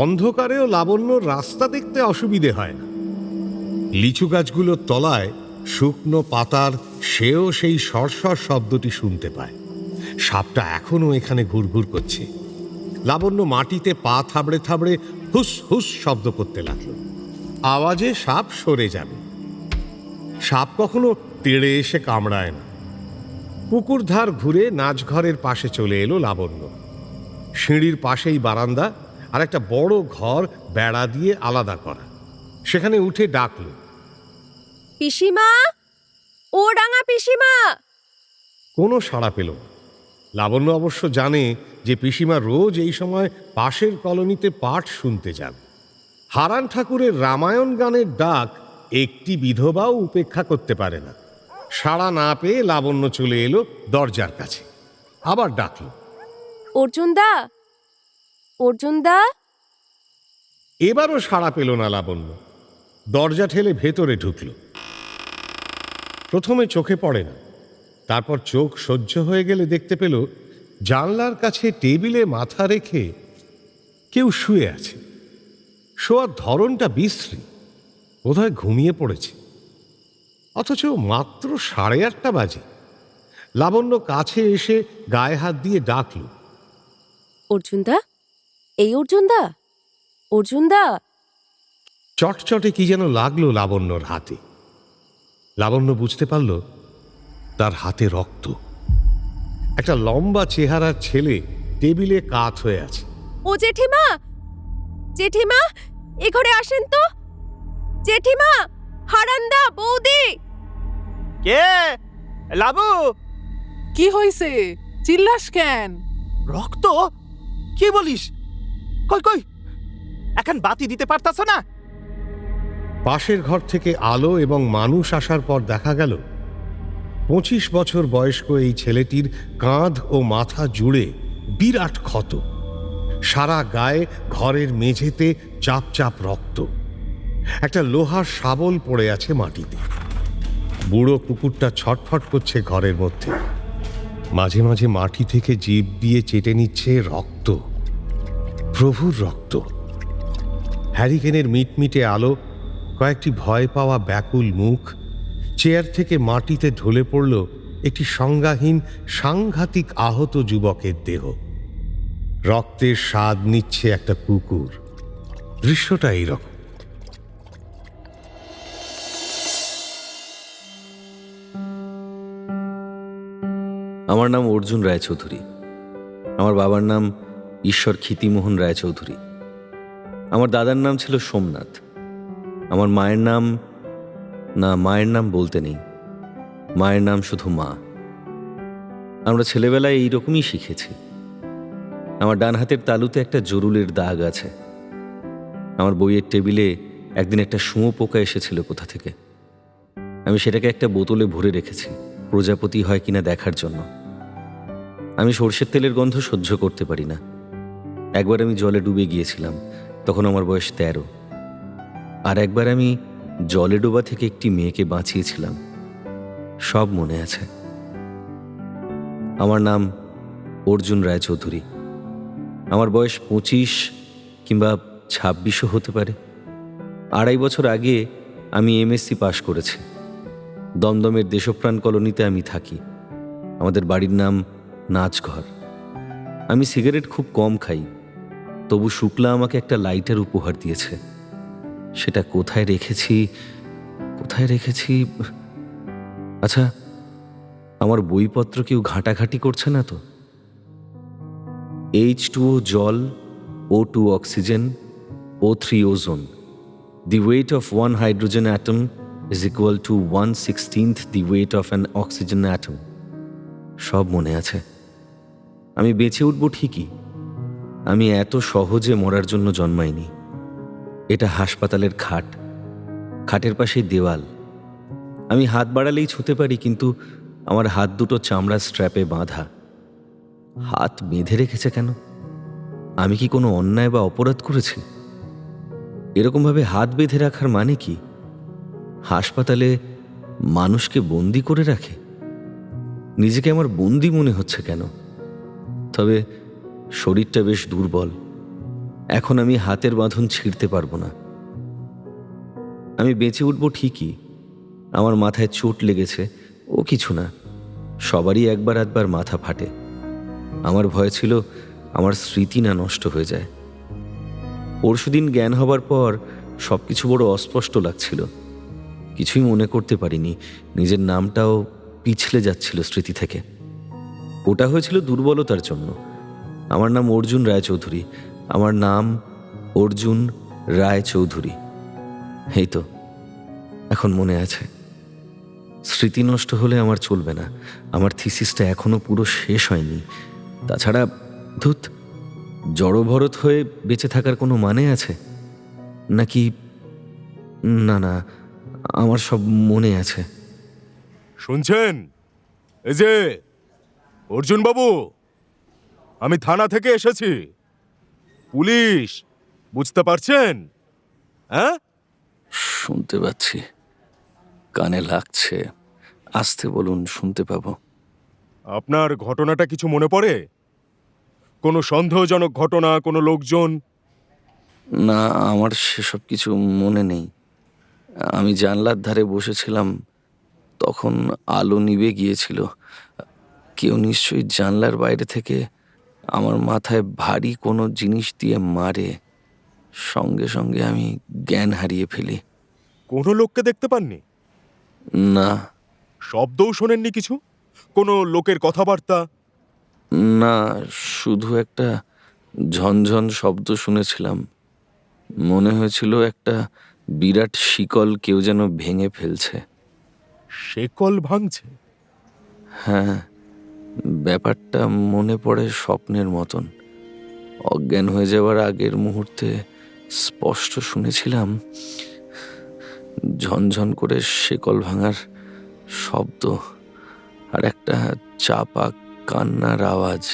অন্ধকারেও লাবণ্যর রাস্তা দেখতে অসুবিধে হয় না। লিচু গাছগুলোর তলায় শুকনো পাতার সেও সেই সরসর শব্দটি শুনতে পায়। সাপটা এখনো এখানে ঘুরঘুর করছে। লাবণ্য মাটিতে পা থাবড়ে থাবড়ে হুস হুস শব্দ করতে লাগলো। আওয়াজে সাপ সরে যাবে। সাপ কখনো তেড়ে এসে কামড়ায় না। পুকুর ধার ঘুরে নাচঘরের পাশে চলে এলো লাবণ্য। সিঁড়ির পাশেই বারান্দা আর একটা বড় ঘর বেড়া দিয়ে আলাদা করা। সেখানে উঠে ডাকলো, পিসিমা, ও ডাঙা পিসিমা। কোনো সাড়া পেল না। লাবণ্য অবশ্য জানে যে পিসিমা রোজ এই সময় পাশের কলোনিতে পাঠ শুনতে যান। হারান ঠাকুরের রামায়ণ গানের ডাক একটি বিধবাও উপেক্ষা করতে পারে না। সাড়া না পেয়ে লাবণ্য চলে এলো দরজার কাছে। আবার ডাকলো, অর্জুনদা, অর্জুনদা। এবারও সাড়া পেল না লাবণ্য। দরজা ঠেলে ভেতরে ঢুকল। প্রথমে চোখে পড়ে না, তারপর চোখ সহ্য হয়ে গেলে দেখতে পেল জানলার কাছে টেবিলে মাথা রেখে কেউ শুয়ে আছে। শোয়ার ধরনটা বিশ্রী, বোধহয় ঘুমিয়ে পড়েছে। অথচ মাত্র 8:30 বাজে। লাবণ্য কাছে এসে গায়ে হাত দিয়ে ডাকল, অর্জুনদা, এই অর্জুনদা, অর্জুনদা। চটচটে কি যেন লাগলো লাবণ্যর হাতে। লাবণ্য বুঝতে পারল তার হাতে রক্ত। একটা লম্বা চেহারার ছেলে টেবিলে কাত হয়ে আছে। ও জেঠিমা, জেঠিমা, এ ঘরে আসেন তো। জেঠিমা, হারান্দা, বৌদি। কে? লাবু, কি হইছে? চিল্লাস কেন? রক্ত? কি বলিস? কই কই, এখন বাতি দিতে পারতাছ না? পাশের ঘর থেকে আলো এবং মানুষ আসার পর দেখা গেল 25 বছর বয়স্ক এই ছেলেটির কাঁধ ও মাথা জুড়ে বিরাট ক্ষত। সারা গায়ে ঘরের মেঝেতে চাপ চাপ রক্ত। একটা লোহার শাবল পড়ে আছে মাটিতে। বুড়ো কুকুরটা ছটফট করছে ঘরের মধ্যে। মাঝে মাঝে মাটি থেকে জিভ দিয়ে চেটে নিচ্ছে রক্ত, প্রভুর রক্ত। হ্যারিকেনের মিটমিটে আলো, কয়েকটি ভয় পাওয়া ব্যাকুল মুখ। চেয়ার থেকে মাটিতে ঢলে পড়ল একটি সংজ্ঞাহীন সাংঘাতিক আহত যুবকের দেহ। রক্তের স্বাদ নিচ্ছে একটা কুকুর। দৃশ্যটা এইরকম। আমার নাম অর্জুন রায়চৌধুরী। আমার বাবার নাম ঈশ্বর ক্ষিতিমোহন রায়চৌধুরী। আমার দাদার নাম ছিল সোমনাথ। আমার মায়ের নাম, না, মায়ের নাম বলতে নেই, মায়ের নাম শুধু মা। আমরা ছেলেবেলায় এইরকমই শিখেছি। আমার ডান হাতের তালুতে একটা জরুলের দাগ আছে। আমার বইয়ের টেবিলে একদিন একটা শুঁয়োপোকা এসেছিল কোথা থেকে। আমি সেটাকে একটা বোতলে ভরে রেখেছি, প্রজাপতি হয় কিনা দেখার জন্য। আমি সর্ষের তেলের গন্ধ সহ্য করতে পারি না। একবার আমি জলে ডুবে গিয়েছিলাম, তখন আমার বয়স 13। আর একবার আমি জলে ডোবা থেকে একটি মেয়েকে বাঁচিয়েছিলাম, সব মনে আছে। আমার নাম অর্জুন রায়চৌধুরী। আমার বয়স 25 কিংবা 26ও হতে পারে। 2.5 বছর আগে আমি MSc পাশ করেছি। দমদমের দেশপ্রাণ কলোনিতে আমি থাকি। আমাদের বাড়ির নাম নাচঘর। আমি সিগারেট খুব কম খাই, তবু শুক্লা আমাকে একটা লাইটার উপহার দিয়েছে। সেটা কোথায় রেখেছি? আচ্ছা, আমার বইপত্র কেউ ঘাঁটাঘাঁটি করছে না তো? H2O জল, O2 oxygen, O3 ozone, the weight of one hydrogen atom is equal to 1/16 the weight of an oxygen atom. সব মনে আছে। আমি বেঁচে উঠব ঠিকই, আমি এত সহজে মরার জন্য জন্মাইনি। এটা হাসপাতালের খাট, খাটের পাশে দেওয়াল। আমি হাত বাড়ালেই ছুঁতে পারি, কিন্তু আমার হাত দুটো চামড়ার স্ট্র্যাপে বাঁধা। হাত বেঁধে রেখেছে কেন? আমি কি কোনো অন্যায় বা অপরাধ করেছি? এরকমভাবে হাত বেঁধে রাখার মানে কি? হাসপাতালে মানুষকে বন্দি করে রাখে? নিজেকে আমার বন্দি মনে হচ্ছে কেন? তবে শরীরটা বেশ দুর্বল, এখন আমি হাতের বাঁধন ছিঁড়তে পারবো না। আমি বেঁচে উঠব ঠিকই, আমার মাথায় চোট লেগেছে, ও কিছু না, সবারই একবার আধবার মাথা ফাটে। আমার ভয় ছিল আমার স্মৃতি না নষ্ট হয়ে যায়। পরশুদিন জ্ঞান হবার পর সব কিছু বড় অস্পষ্ট লাগছিল, কিছুই মনে করতে পারিনি। নিজের নামটাও পিছলে যাচ্ছিল স্মৃতি থেকে। ওটা হয়েছিল দুর্বলতার জন্য। আমার নাম অর্জুন রায়চৌধুরী, আমার নাম অর্জুন রায়চৌধুরী। এই তো এখন মনে আছে। স্মৃতি নষ্ট হলে আমার চলবে না, আমার থিসিসটা এখনো পুরো শেষ হয়নি। তাছাড়া ধুত, জড়ভরত হয়ে বেঁচে থাকার কোনো মানে আছে নাকি? না না, আমার সব মনে আছে। শুনছেন? এই যে অর্জুন বাবু, আমি থানা থেকে এসেছি, পুলিশ, বুঝতে পারছেন? হ্যাঁ, শুনতে পাচ্ছি, কানে লাগছে। আসতে বলুন, শুনতে পাবো। আপনার ঘটনাটা কিছু মনে পড়ে? কোনো সন্দেহজনক ঘটনা, কোনো লোকজন? না, আমার সেসব কিছু মনে নেই। আমি জানলার ধারে বসেছিলাম, তখন আলো নিভে গিয়েছিল। কেউ নিশ্চয়ই জানলার বাইরে থেকে আমার মাথায় ভারী কোনো জিনিস দিয়ে মারে। সঙ্গে সঙ্গে আমি জ্ঞান হারিয়ে ফেলি। কোনো লোককে দেখতে পাননি? না। শব্দও শোনেননি কিছু? কোনো লোকের কথাবার্তা? না, শুধু একটা ঝনঝন শব্দ শুনেছিলাম। মনে হয়েছিল একটা বিরাট শিকল কেউ যেন ভেঙে ফেলছে। শিকল ভাঙছে? হ্যাঁ, ব্যাপারটা মনে পড়ে স্বপ্নের মতন। অজ্ঞান হয়ে যাওয়ার আগের মুহূর্তে স্পষ্ট শুনেছিলাম ঝনঝন করে শিকল ভাঙার শব্দ, আর একটা চাপা কান্নার আওয়াজ।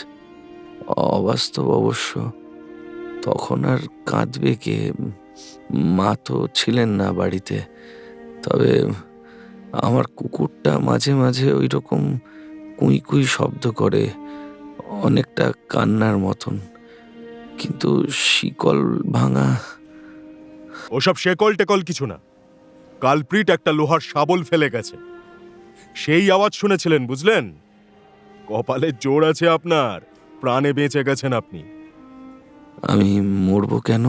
অবাস্তব অবশ্য, তখন আর কাঁদবে কে? মা তো ছিলেন না বাড়িতে। তবে আমার কুকুরটা মাঝে মাঝে ওই রকম কুই কুই শব্দ করে, অনেকটা কান্নার মতন। কিন্তু শিকল ভাঙা? ওসব শেকল টেকল কিছু না, কালপ্রিট একটা লোহার শাবল ফেলে গেছে, সেই আওয়াজ শুনেছিলেন, বুঝলেন? কপালে জোর আছে আপনার, প্রাণে বেঁচে গেছেন আপনি। আমি মরবো কেন?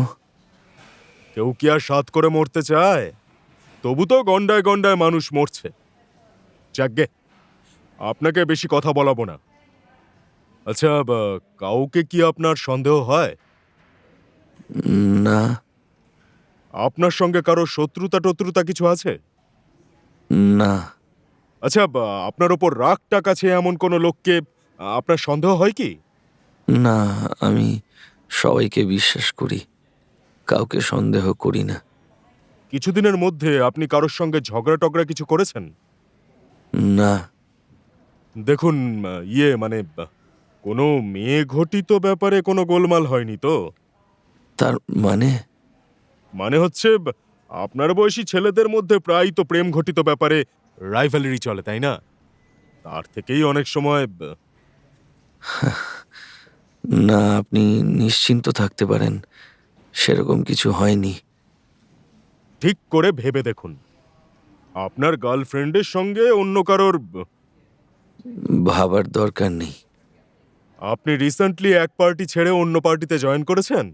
কেউ কি আর সাত করে মরতে চায়? তবু তো গন্ডায় গন্ডায় মানুষ মরছে। যাকগে, আপনাকে বেশি কথা বলাবো না। আচ্ছা, কাউকে কি আপনার সন্দেহ হয়? না। আপনার সঙ্গে কারো শত্রুতা টত্রুতা কিছু আছে? না। আচ্ছা, আপনার ওপর রাগ টাক আছে এমন কোনো লোককে আপনার সন্দেহ হয় কি? না, আমি সবাইকে বিশ্বাস করি, কাউকে সন্দেহ করি না। কিছুদিনের মধ্যে আপনি কারোর সঙ্গে ঝগড়া টগড়া কিছু করেছেন? না। দেখুন, মানে কোনো মেয়ে ঘটিত ব্যাপারে কোনো গোলমাল হয়নি তো? তার মানে? মানে হচ্ছে, আপনার বয়সী ছেলেদের মধ্যে প্রায় তো প্রেম ঘটিত ব্যাপারে রাইভালরি চলে, তাই না? তার থেকেই অনেক সময়। না, আপনি নিশ্চিন্ত থাকতে পারেন, সেরকম কিছু হয়নি। ঠিক করে ভেবে দেখুন, আপনার গার্লফ্রেন্ডের সঙ্গে অন্য কারোর। ভাবার দরকার নেই। আপনি রিসেন্টলি এক পার্টি ছেড়ে অন্য পার্টিতে জয়েন করেছেন?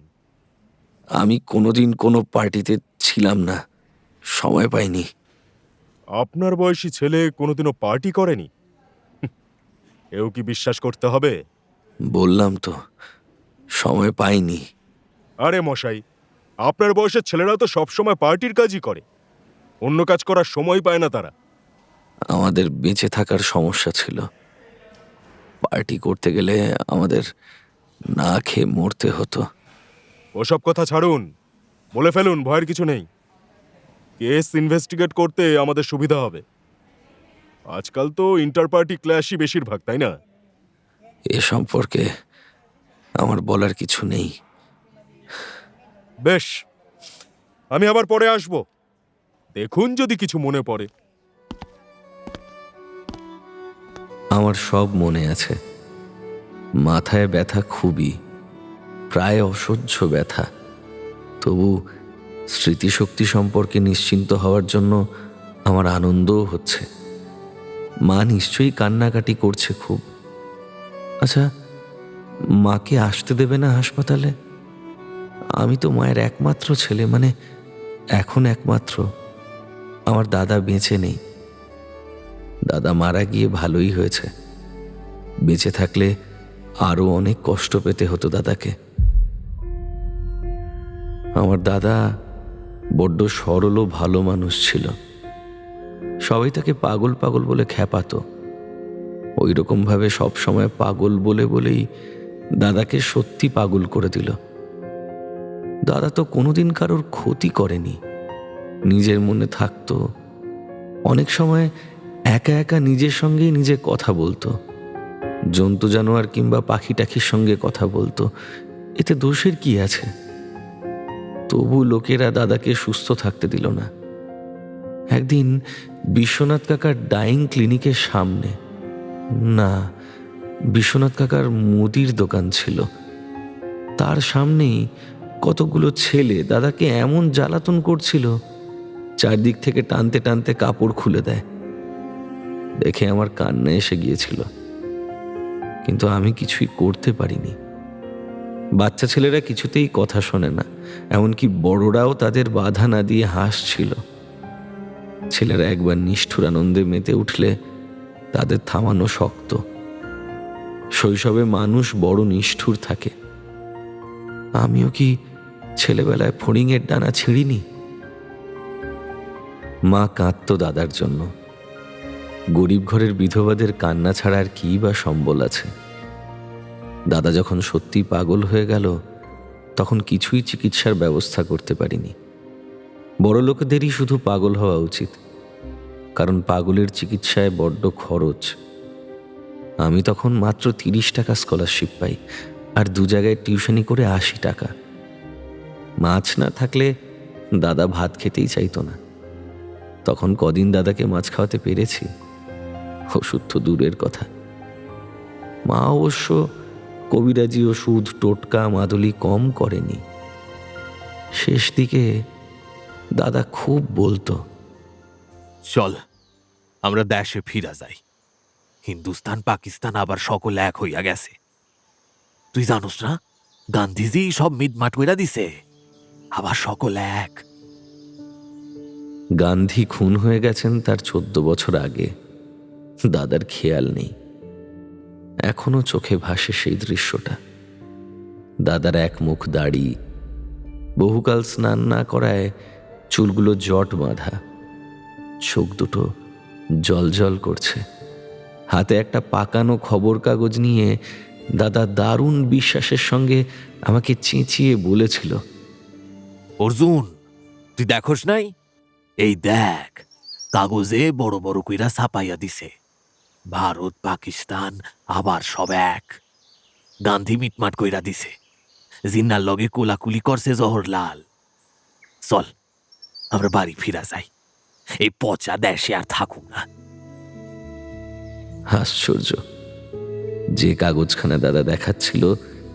আমি কোনোদিন কোনো পার্টিতে ছিলাম না, সময় পাইনি। আপনার বয়সী ছেলে কোনোদিনও পার্টি করেনি? এও কি বিশ্বাস করতে হবে? বললাম তো, সময় পাইনি। আরে মশাই, আপনার বয়সের ছেলেরা তো সবসময় পার্টির কাজই করে। অন্য কাজ করার সময় পায় না তারা। আমাদের বেঁচে থাকার সমস্যা ছিল। পার্টি করতে গেলে আমাদের না খেয়ে মরতে হতো। ওসব কথা ছাড়ুন, বলে ফেলুন, ভয়ের কিছু নেই। কেস ইনভেস্টিগেট করতে আমাদের সুবিধা হবে। আজকাল তো ইন্টার পার্টি ক্ল্যাশই বেশিরভাগ, তাই না? এ সম্পর্কে আমার বলার কিছু নেই। বেশ, আমি আবার পরে আসব, দেখুন যদি কিছু মনে পড়ে। আমার সব মনে আছে। মাথায় ব্যথা খুবই, প্রায় অসহ্য ব্যথা। তবু স্মৃতিশক্তি সম্পর্কে নিশ্চিন্ত হওয়ার জন্য আমার আনন্দও হচ্ছে। মা নিশ্চয়ই কান্নাকাটি করছে খুব। আচ্ছা, মাকে আসতে দেবে না হাসপাতালে? আমি তো মায়ের একমাত্র ছেলে, মানে এখন একমাত্র। আমার দাদা বেঁচে নেই। দাদা মারা গিয়ে ভালোই হয়েছে। বেঁচে থাকলে আরো অনেক কষ্ট পেতে হতো দাদাকে। আমার দাদা বড্ড সরল ও ভালো মানুষ ছিল। সবাই তাকে পাগল পাগল বলে খ্যাপাতো। ওই রকম ভাবে সবসময় পাগল বলে বলেই দাদাকে সত্যি পাগল করে দিল। দাদা তো কোনোদিন কারোর ক্ষতি করেনি, নিজের মনে থাকতো। অনেক সময় একা একা নিজের সঙ্গেই নিজে কথা বলতো, জন্তু জানোয়ার কিংবা পাখি টাখির সঙ্গে কথা বলতো। এতে দোষের কি আছে? তবু লোকেরা দাদাকে সুস্থ থাকতে দিল না। একদিন বিশ্বনাথ কাকার ডাইং ক্লিনিকের সামনে, না, বিশ্বনাথ কাকার মুদির দোকান ছিল, তার সামনেই কতগুলো ছেলে দাদাকে এমন জ্বালাতন করছিল, চারদিক থেকে টানতে টানতে কাপড় খুলে দেয়। দেখে আমার কান্না এসে গিয়েছিল, কিন্তু আমি কিছুই করতে পারিনি। বাচ্চা ছেলেরা কিছুতেই কথা শোনে না, এমনকি বড়রাও তাদের বাধা না দিয়ে হাসছিল। ছেলেরা একবার নিষ্ঠুর আনন্দে মেতে উঠলে তাদের থামানো শক্ত। শৈশবে মানুষ বড় নিষ্ঠুর থাকে। আমিও কি ছেলেবেলায় ফড়িংয়ের ডানা ছিঁড়িনি? মা কাঁদতো দাদার জন্য। গরিব ঘরের বিধবাদের কান্না ছাড়া আর কি বা সম্বল আছে? দাদা যখন সত্যি পাগল হয়ে গেল, তখন কিছুই চিকিৎসার ব্যবস্থা করতে পারিনি। বড় লোকেদেরই শুধু পাগল হওয়া উচিত, কারণ পাগলের চিকিৎসায় বড্ড খরচ। আমি তখন মাত্র 30 টাকা স্কলারশিপ পাই, আর 2 জায়গায় টিউশনি করে 80 টাকা। মাছ না থাকলে দাদা ভাত খেতেই চাইতো না। তখন কদিন দাদাকে মাছ খাওয়াতে পেরেছি, ওষুধ তো দূরের কথা। মা অবশ্য কবিরাজি ওষুধ, টোটকা, মাদুলি কম করেনি। শেষ দিকে দাদা খুব বলতো, চল আমরা দেশে ফিরা যাই। হিন্দুস্তান পাকিস্তান আবার সকল এক হইয়া গেছে। তুই জানোস না, গান্ধীজি সব মিটমাট কইরা দিছে, আবার সকল এক। গান্ধী খুন হয়ে গেছেন তার 14 বছর আগে। দাদার খেয়াল নেই। এখনো চোখে ভাসে সেই দৃশ্যটা। দাদার এক মুখ দাড়ি, বহুকাল স্নান না করায় চুলগুলো জট বাঁধা, চোখ দুটো জল জল করছে। হাতে একটা পাকানো খবর কাগজ নিয়ে দাদা দারুণ বিশ্বাসের সঙ্গে আমাকে চেঁচিয়ে বলেছিল, অর্জুন, তুই দেখোস নাই? এই দেখ, কাগজে বড় বড় কইরা ছাপাইয়া দিছে, ভারত পাকিস্তান আবার সব এক। গান্ধী মিটমাট কইরা দিছে, জিন্নার লগে কোলাকুলি করছে জওহরলাল। চল আমরা বাড়ি ফিরা যাই, এই পচা দেশে আর থাকুক না। আশ্চর্য, যে কাগজখানা দাদা দেখাচ্ছিল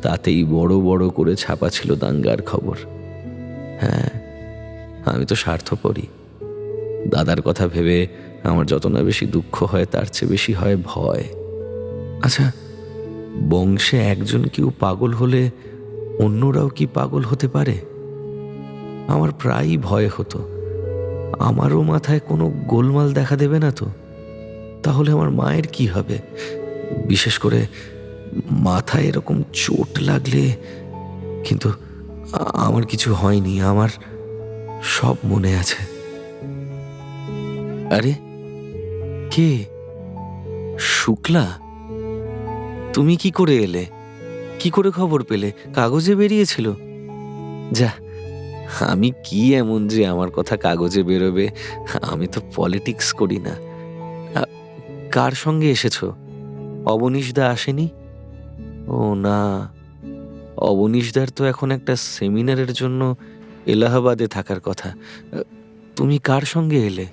তাতেই বড় বড় করে ছাপা ছিল দাঙ্গার খবর। হ্যাঁ, আমি তো স্বার্থপরই। দাদার কথা ভেবে আমার যত না বেশি দুঃখ হয়, তার চেয়ে বেশি হয় ভয়। আচ্ছা, বংশে একজন কেউ পাগল হলে অন্যরাও কি পাগল হতে পারে? আমার প্রায়ই ভয় হতো, আমারও মাথায় কোনো গোলমাল দেখা দেবে না তো? তাহলে আমার মায়ের কি হবে? বিশেষ করে মাথায় এরকম চোট লাগলে। কিন্তু আমার কিছু হয়নি, আমার সব মনে আছে। আরে কে? শুক্লা, তুমি কি করে এলে? কি করে খবর পেলে? কাগজে বেরিয়েছিল? যা, আমি কি এমন যে আমার কথা কাগজে বেরোবে? আমি তো পলিটিক্স করি না। কার সঙ্গে এসেছো? অবনীশদা আসেনি? ও না, অবনীশদার তো এখন একটা সেমিনারের জন্য এলাহাবাদে থাকার কথা। তুমি কার সঙ্গে এলে?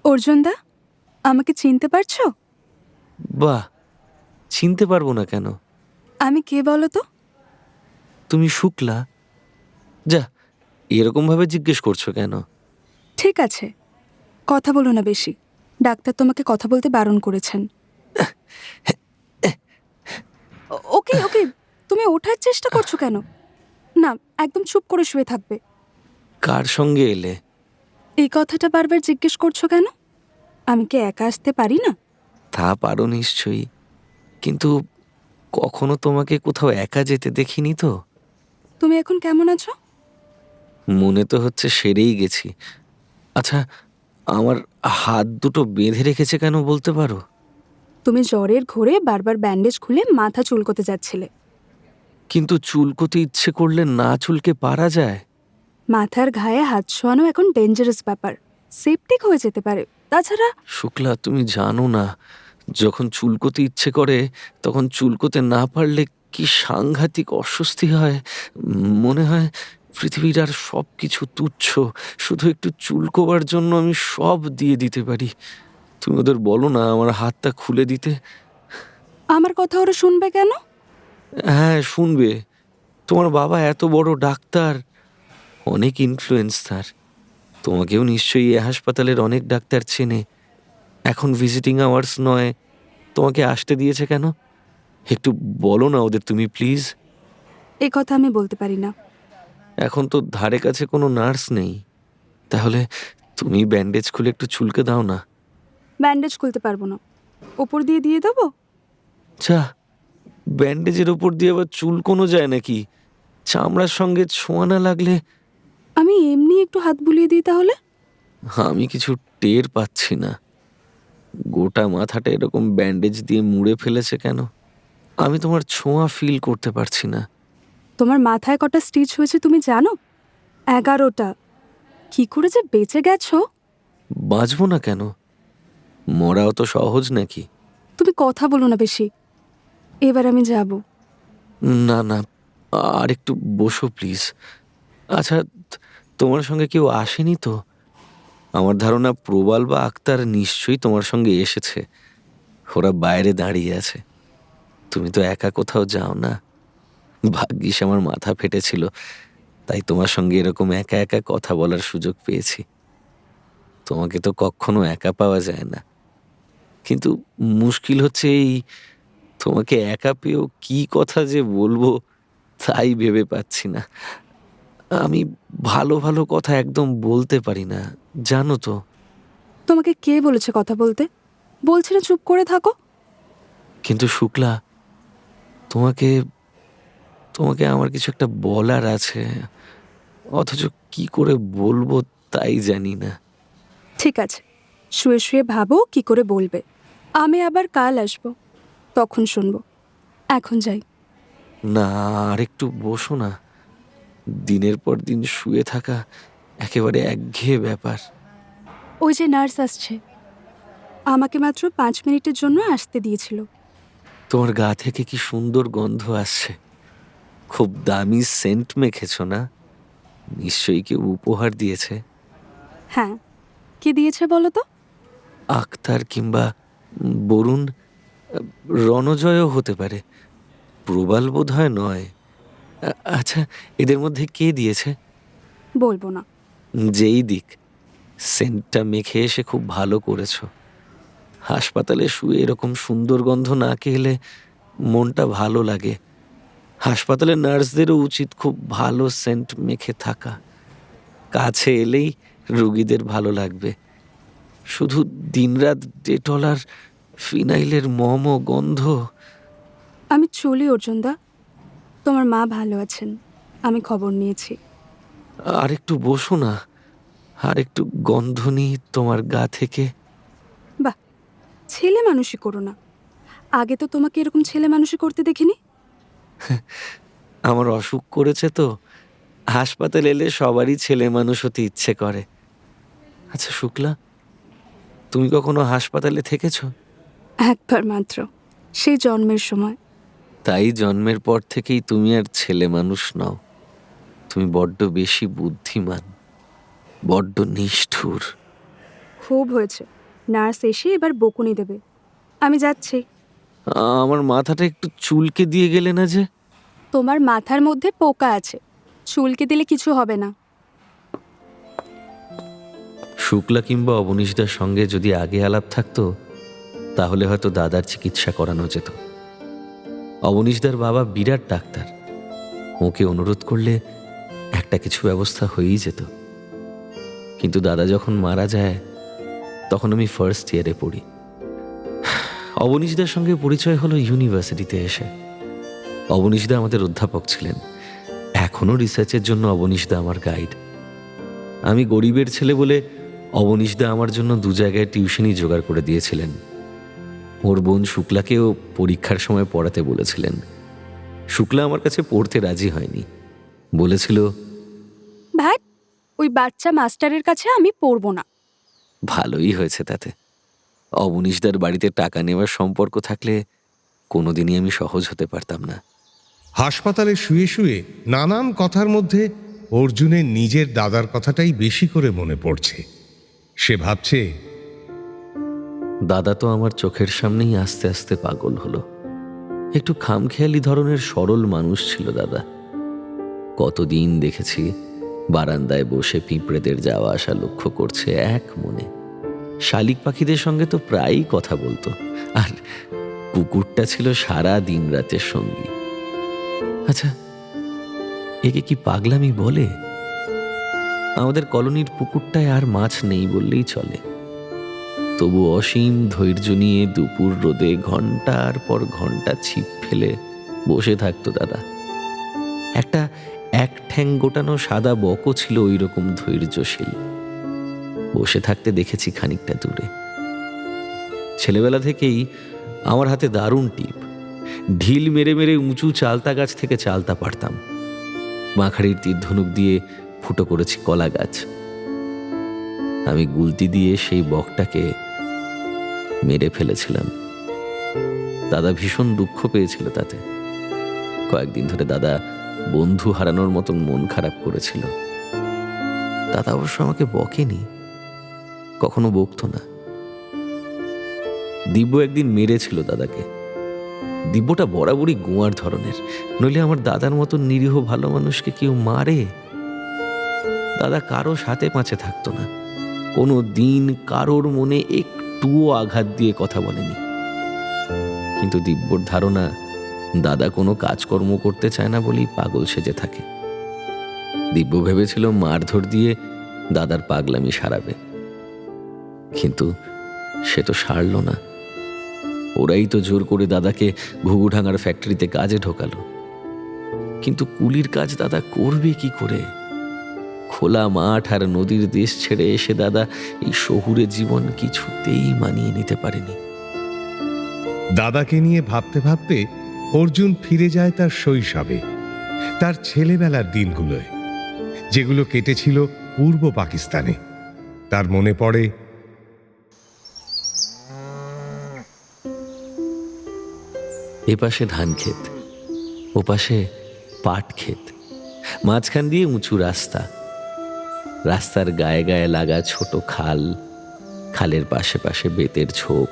অর্জুনদা, আমাকে চিনতে পারছো? বাহ, চিনতে পারবো না কেন? আমি কে বলো তো? তুমি শুক্লা? যা, এরকম ভাবে জিজ্ঞেস করছো কেন? ঠিক আছে, কথা বলো না বেশি। ডাক্তার তোমাকে কথা বলতে বারণ করেছেন। ওকে ওকে, তুমি ওঠার চেষ্টা করছো কেন? না, একদম চুপ করে শুয়ে থাকবে। কার সঙ্গে এলে? এই কথাটা বারবার জিজ্ঞেস করছো কেন? আমি কি একা আসতে পারি না? তা পারো নিশ্চয়ই, কিন্তু কখনো তোমাকে কোথাও একা যেতে দেখিনি তো। তুমি এখন কেমন আছো? মনে তো হচ্ছে সেরেই গেছি। আচ্ছা, আমার হাত দুটো বেঁধে রেখেছে কেন বলতে পারো? তুমি জ্বরের ঘোরে বারবার ব্যান্ডেজ খুলে মাথা চুলকোতে যাচ্ছিলে। কিন্তু চুলকোতে ইচ্ছে করলে না চুলকে পারা যায়? মাথার ঘায়ে হাত ছোঁয়ানো এখন ডেঞ্জারাস ব্যাপার, সেপটিক হয়ে যেতে পারে। তাছাড়া শুক্লা, তুমি জানো না, যখন চুলকোতে ইচ্ছে করে তখন চুলকোতে না পারলে কি সাংঘাতিক অস্বস্তি হয়। মনে হয় পৃথিবীর আর সব কিছু তুচ্ছ, শুধু একটু চুলকোবার জন্য আমি সব দিয়ে দিতে পারি। তুমি ওদের বলো না আমার হাতটা খুলে দিতে। আমার কথা ওরা শুনবে কেন? হ্যাঁ, শুনবে। তোমার বাবা এত বড় ডাক্তার, অনেক ইনফ্লুয়েন্স তার। তোমাকেও নিশ্চয়ই এ হাসপাতালের অনেক ডাক্তার চেনে। এখন ভিজিটিং আওয়ার্স নয়, তোমাকে আসতে দিয়েছে কেন? একটু বলো না ওদের তুমি, প্লিজ। এই কথা আমি বলতে পারি না। এখন তো ধারে কাছে কোনো নার্স নেই। তাহলে তুমি ব্যান্ডেজ খুলে একটু চুলকে দাও না। ব্যান্ডেজ খুলতে পারবো না, ওপর দিয়ে দিয়ে দেবো? আচ্ছা, ব্যান্ডেজের ওপর দিয়ে আবার চুলকোনো যায় নাকি? চামড়ার সঙ্গে ছোঁয়া না লাগলে? আমি এমনি একটু হাত বুলিয়ে দিই তাহলে। আমি কিছু টের পাচ্ছি না। গোটা মাথাটা এরকম ব্যান্ডেজ দিয়ে মুড়ে ফেলেছে কেন? আমি তোমার ছোঁয়া ফিল করতে পারছি না। তোমার মাথায় কটা স্টিচ হয়েছে তুমি জানো? 11টা। কি করে যে বেঁচে গেছো? বাঁচবো না কেন? মরাও তো সহজ নাকি? তুমি কথা বলো না বেশি। এবার আমি যাব। না না, আর একটু বসো প্লিজ। আচ্ছা, তোমার সঙ্গে কেউ আসেনি তো? আমার ধারণা প্রবাল বা আক্তার নিশ্চয়ই তোমার সঙ্গে এসেছে। ওরা বাইরে দাঁড়িয়ে আছে। তুমি তো একা কোথাও যাও না। ভাগ্যিস আমার মাথা ফেটেছিল, তাই তোমার সঙ্গে এরকম একা একা কথা বলার সুযোগ পেয়েছি। তোমাকে তো কখনো একা পাওয়া যায় না। কিন্তু মুশকিল হচ্ছে এই, তোমাকে একা পেয়েও কি কথা যে বলবো তাই ভেবে পাচ্ছি না। আমি ভালো ভালো কথা একদম বলতে পারি না, জানো তো। তোমাকে কে বলেছে কথা বলতে? বলছি না চুপ করে থাকো। কিন্তু শুক্লা, তোমাকে তোমাকে আমার কিছু একটা বলার আছে, অথচ কি করে বলবো তাই জানি না। ঠিক আছে, শুয়ে শুয়ে ভাবো কি করে বলবে। আমি আবার কাল আসবো, তখন শুনবো। এখন যাই। না, আর একটু বসো না। দিনের পর দিন শুয়ে থাকা একেবারে একঘেয়ে ব্যাপার। ওই যে নার্স আসছে, আমাকে মাত্র 5 মিনিটের জন্য আসতে দিয়েছিল। তোমার গা থেকে কি সুন্দর গন্ধ আসছে। খুব দামি সেন্ট মেখেছ না? নিশ্চয়ই কেউ উপহার দিয়েছে। হ্যাঁ, কি দিয়েছে বলো তো? আক্তার কিংবা বরুণ, রণজয়ও হতে পারে। প্রবাল বোধ হয় নয়। আচ্ছা, এদের মধ্যে কে দিয়েছে? বলবো না। যেই দিক, সেন্টটা মেখে এসে খুব ভালো করেছো। হাসপাতালে শুয়ে এরকম সুন্দর গন্ধ না খেলে মনটা ভালো লাগে। হাসপাতালের নার্সদেরও উচিত খুব ভালো সেন্ট মেখে থাকা। কাছে এলেই রোগীদের ভালো লাগবে। শুধু দিনরাত ডেটল আর ফিনাইলের মম গন্ধ। আমি চলি অর্জুনদা, তোমার মা ভালো আছেন, আমি খবর নিয়েছি। আর একটু বসো না, আর একটু গন্ধ নিই তোমার গা থেকে। বাহ, ছেলে মানুষই করো না। আগে তো তোমাকে এরকম ছেলে মানুষই করতে দেখিনি। আমার অসুখ করেছে তো, হাসপাতাল এলে সবারই ছেলে মানুষ হতে ইচ্ছে করে। আচ্ছা শুক্লা, তুমি কখনো হাসপাতালে থেকেছো? একবার মাত্র, সেই জন্মের সময়। তাই জন্মের পর থেকেই তুমি আর ছেলে মানুষ নও। তুমি বড্ড বেশি বুদ্ধিমান, বড্ড নিষ্ঠুর। খুব হয়েছে, নার্স এসে এবার বকুনি দেবে। আমি যাচ্ছি। আমার মাথাটা একটু চুলকে দিয়ে গেলে না যে? তোমার মাথার মধ্যে পোকা আছে, চুলকে দিলে কিছু হবে না। শুক্লা কিংবা অবনীশদার সঙ্গে যদি আগে আলাপ থাকতো, তাহলে হয়তো দাদার চিকিৎসা করানো যেত। অবনীশদার বাবা বিরাট ডাক্তার, ওকে অনুরোধ করলে একটা কিছু ব্যবস্থা হয়েই যেত। কিন্তু দাদা যখন মারা যায়, তখন আমি ফার্স্ট ইয়ারে পড়ি। অবনীশদার সঙ্গে পরিচয় হলো ইউনিভার্সিটিতে এসে। অবনীশদা আমাদের অধ্যাপক ছিলেন, এখনও রিসার্চের জন্য অবনীশদা আমার গাইড। আমি গরিবের ছেলে বলে অবনীশদা আমার জন্য 2 জায়গায় টিউশনই জোগাড় করে দিয়েছিলেন। ওর বোন শুক্লাকেও পরীক্ষার সময় পড়াতে বলেছিলেন। শুক্লা আমার কাছে পড়তে রাজি হয়নি, বলেছিল, ভাই, ওই বাচ্চা মাস্টারের কাছে আমি পড়বো না। ভালোই হয়েছে তাতে। অবনীশদার বাড়িতে টাকা নেওয়ার সম্পর্ক থাকলে কোনোদিনই আমি সহজ হতে পারতাম না। হাসপাতালে শুয়ে শুয়ে নানান কথার মধ্যে অর্জুনের নিজের দাদার কথাটাই বেশি করে মনে পড়ছে। সে ভাবছে, দাদা তো আমার চোখের সামনেই আস্তে আস্তে পাগল হলো। একটু খামখেয়ালি ধরনের সরল মানুষ ছিল দাদা। কতদিন দেখেছি বারান্দায় বসে পিঁপড়েদের যাওয়া আসা লক্ষ্য করছে এক মনে। শালিক পাখিদের সঙ্গে তো প্রায়ই কথা বলতো, আর কুকুরটা ছিল সারা দিন রাতের সঙ্গী। আচ্ছা, একে কি পাগলামি বলে? আমাদের কলোনির পুকুরটায় আর মাছ নেই বললেই চলে, তবু অসীম ধৈর্য নিয়ে দুপুর রোদে ঘন্টার পর ঘন্টা ছিপ ফেলে বসে থাকতো দাদা। একটা 1 ঠ্যাং গোটানো সাদা বকও ছিল ওই রকম ধৈর্যশীল। বসে থাকতে দেখেছি খানিকটা দূরে। ছেলেবেলা থেকেই আমার হাতে দারুণ টিপ। ঢিল মেরে মেরে উঁচু চালতা গাছ থেকে চালতা পারতাম। মাখাড়ির তীর ধনুক দিয়ে ফুটো করেছি কলা গাছ। আমি গুলতি দিয়ে সেই বকটাকে মেরে ফেলেছিলাম। দাদা ভীষণ দুঃখ পেয়েছিল তাতে। কয়েকদিন ধরে দাদা বন্ধু হারানোর মতন মন খারাপ করেছিল। দাদা অবশ্য আমাকে বকেনি, কখনো বকতো না। দিব্য একদিন মেরেছিল দাদাকে। দিব্যটা বরাবরই গোয়ার ধরনের, নইলে আমার দাদার মতো নিরীহ ভালো মানুষকে কেউ মারে? দাদা কারো সাথে পাঁচে থাকতো না, কোনো দিন কারোর মনে একটুও আঘাত দিয়ে কথা বলেনি। কিন্তু দিব্যর ধারণা দাদা কোনো কাজকর্ম করতে চায় না বলেই পাগল সেজে থাকে। দিব্য ভেবেছিল মারধর দিয়ে দাদার পাগলামি সারাবে, কিন্তু সে তো সারল না। ওরাই তো জোর করে দাদাকে ঘুঘুডাঙ্গার ফ্যাক্টরিতে কাজে ঢোকালো। কিন্তু কুলির কাজ দাদা করবে কি করে? খোলা মাঠ আর নদীর দেশ ছেড়ে এসে দাদা এই শহুরে জীবন কিছুতেই মানিয়ে নিতে পারেনি। দাদাকে নিয়ে ভাবতে ভাবতে অর্জুন ফিরে যায় তার শৈশবে, তার ছেলেবেলার দিনগুলোয়, যেগুলো কেটেছিল পূর্ব পাকিস্তানে। তার মনে পড়ে এপাশে ধান ক্ষেত, ওপাশে পাট ক্ষেত, মাঝখান দিয়ে উঁচু রাস্তা, রাস্তার গায়ে গায়ে লাগা ছোট খাল, খালের পাশে পাশে বেতের ঝোপ।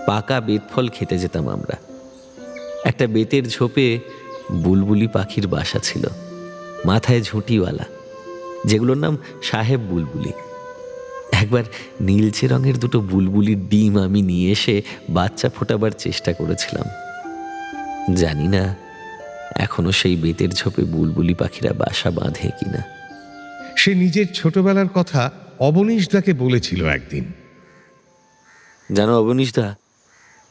পাকা বেত ফল খেতে যেতাম আমরা। একটা বেতের ঝোপে বুলবুলি পাখির বাসা ছিল, মাথায় ঝুঁটিওয়ালা, যেগুলোর নাম সাহেব বুলবুলি। একবার নীলচে রঙের 2 বুলবুলির ডিম আমি নিয়ে এসে বাচ্চা ফোটাবার চেষ্টা করেছিলাম। জানি না এখনো সেই বেতের ঝোপে বুলবুলি পাখিরা বাসা বাঁধে কিনা। সে নিজের ছোটবেলার কথা অবনীশদাকে বলেছিল একদিন। জানো অবনীশদা,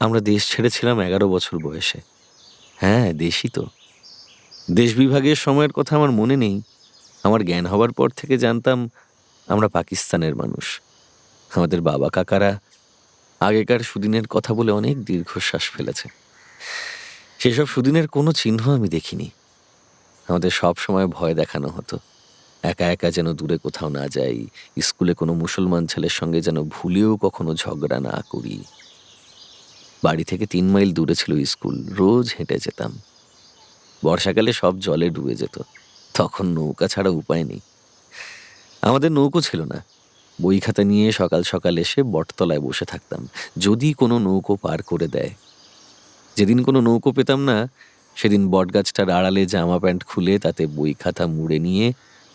আমরা দেশ ছেড়েছিলাম 11 বছর বয়সে। হ্যাঁ, দেশই তো। দেশ বিভাগের সময়ের কথা আমার মনে নেই। আমার জ্ঞান হবার পর থেকে জানতাম আমরা পাকিস্তানের মানুষ। আমাদের বাবা কাকারা আগেকার সুদিনের কথা বলে অনেক দীর্ঘশ্বাস ফেলেছে। সেসব সুদিনের কোনো চিহ্ন আমি দেখিনি। আমাদের সব সময় ভয় দেখানো হতো, একা একা যেন দূরে কোথাও না যাই, স্কুলে কোনো মুসলমান ছেলের সঙ্গে যেন ভুলেও কখনো ঝগড়া না করি। বাড়ি থেকে 3 মাইল দূরে ছিল স্কুল, রোজ হেঁটে যেতাম। বর্ষাকালে সব জলে ডুবে যেত, তখন নৌকা ছাড়া উপায় নেই। আমাদের নৌকো ছিল না, বই খাতা নিয়ে সকাল সকাল এসে বটতলায় বসে থাকতাম, যদি কোনো নৌকো পার করে দেয়। যেদিন কোনো নৌকো পেতাম না, সেদিন বটগাছটার আড়ালে জামা প্যান্ট খুলে তাতে বই খাতা মুড়ে নিয়ে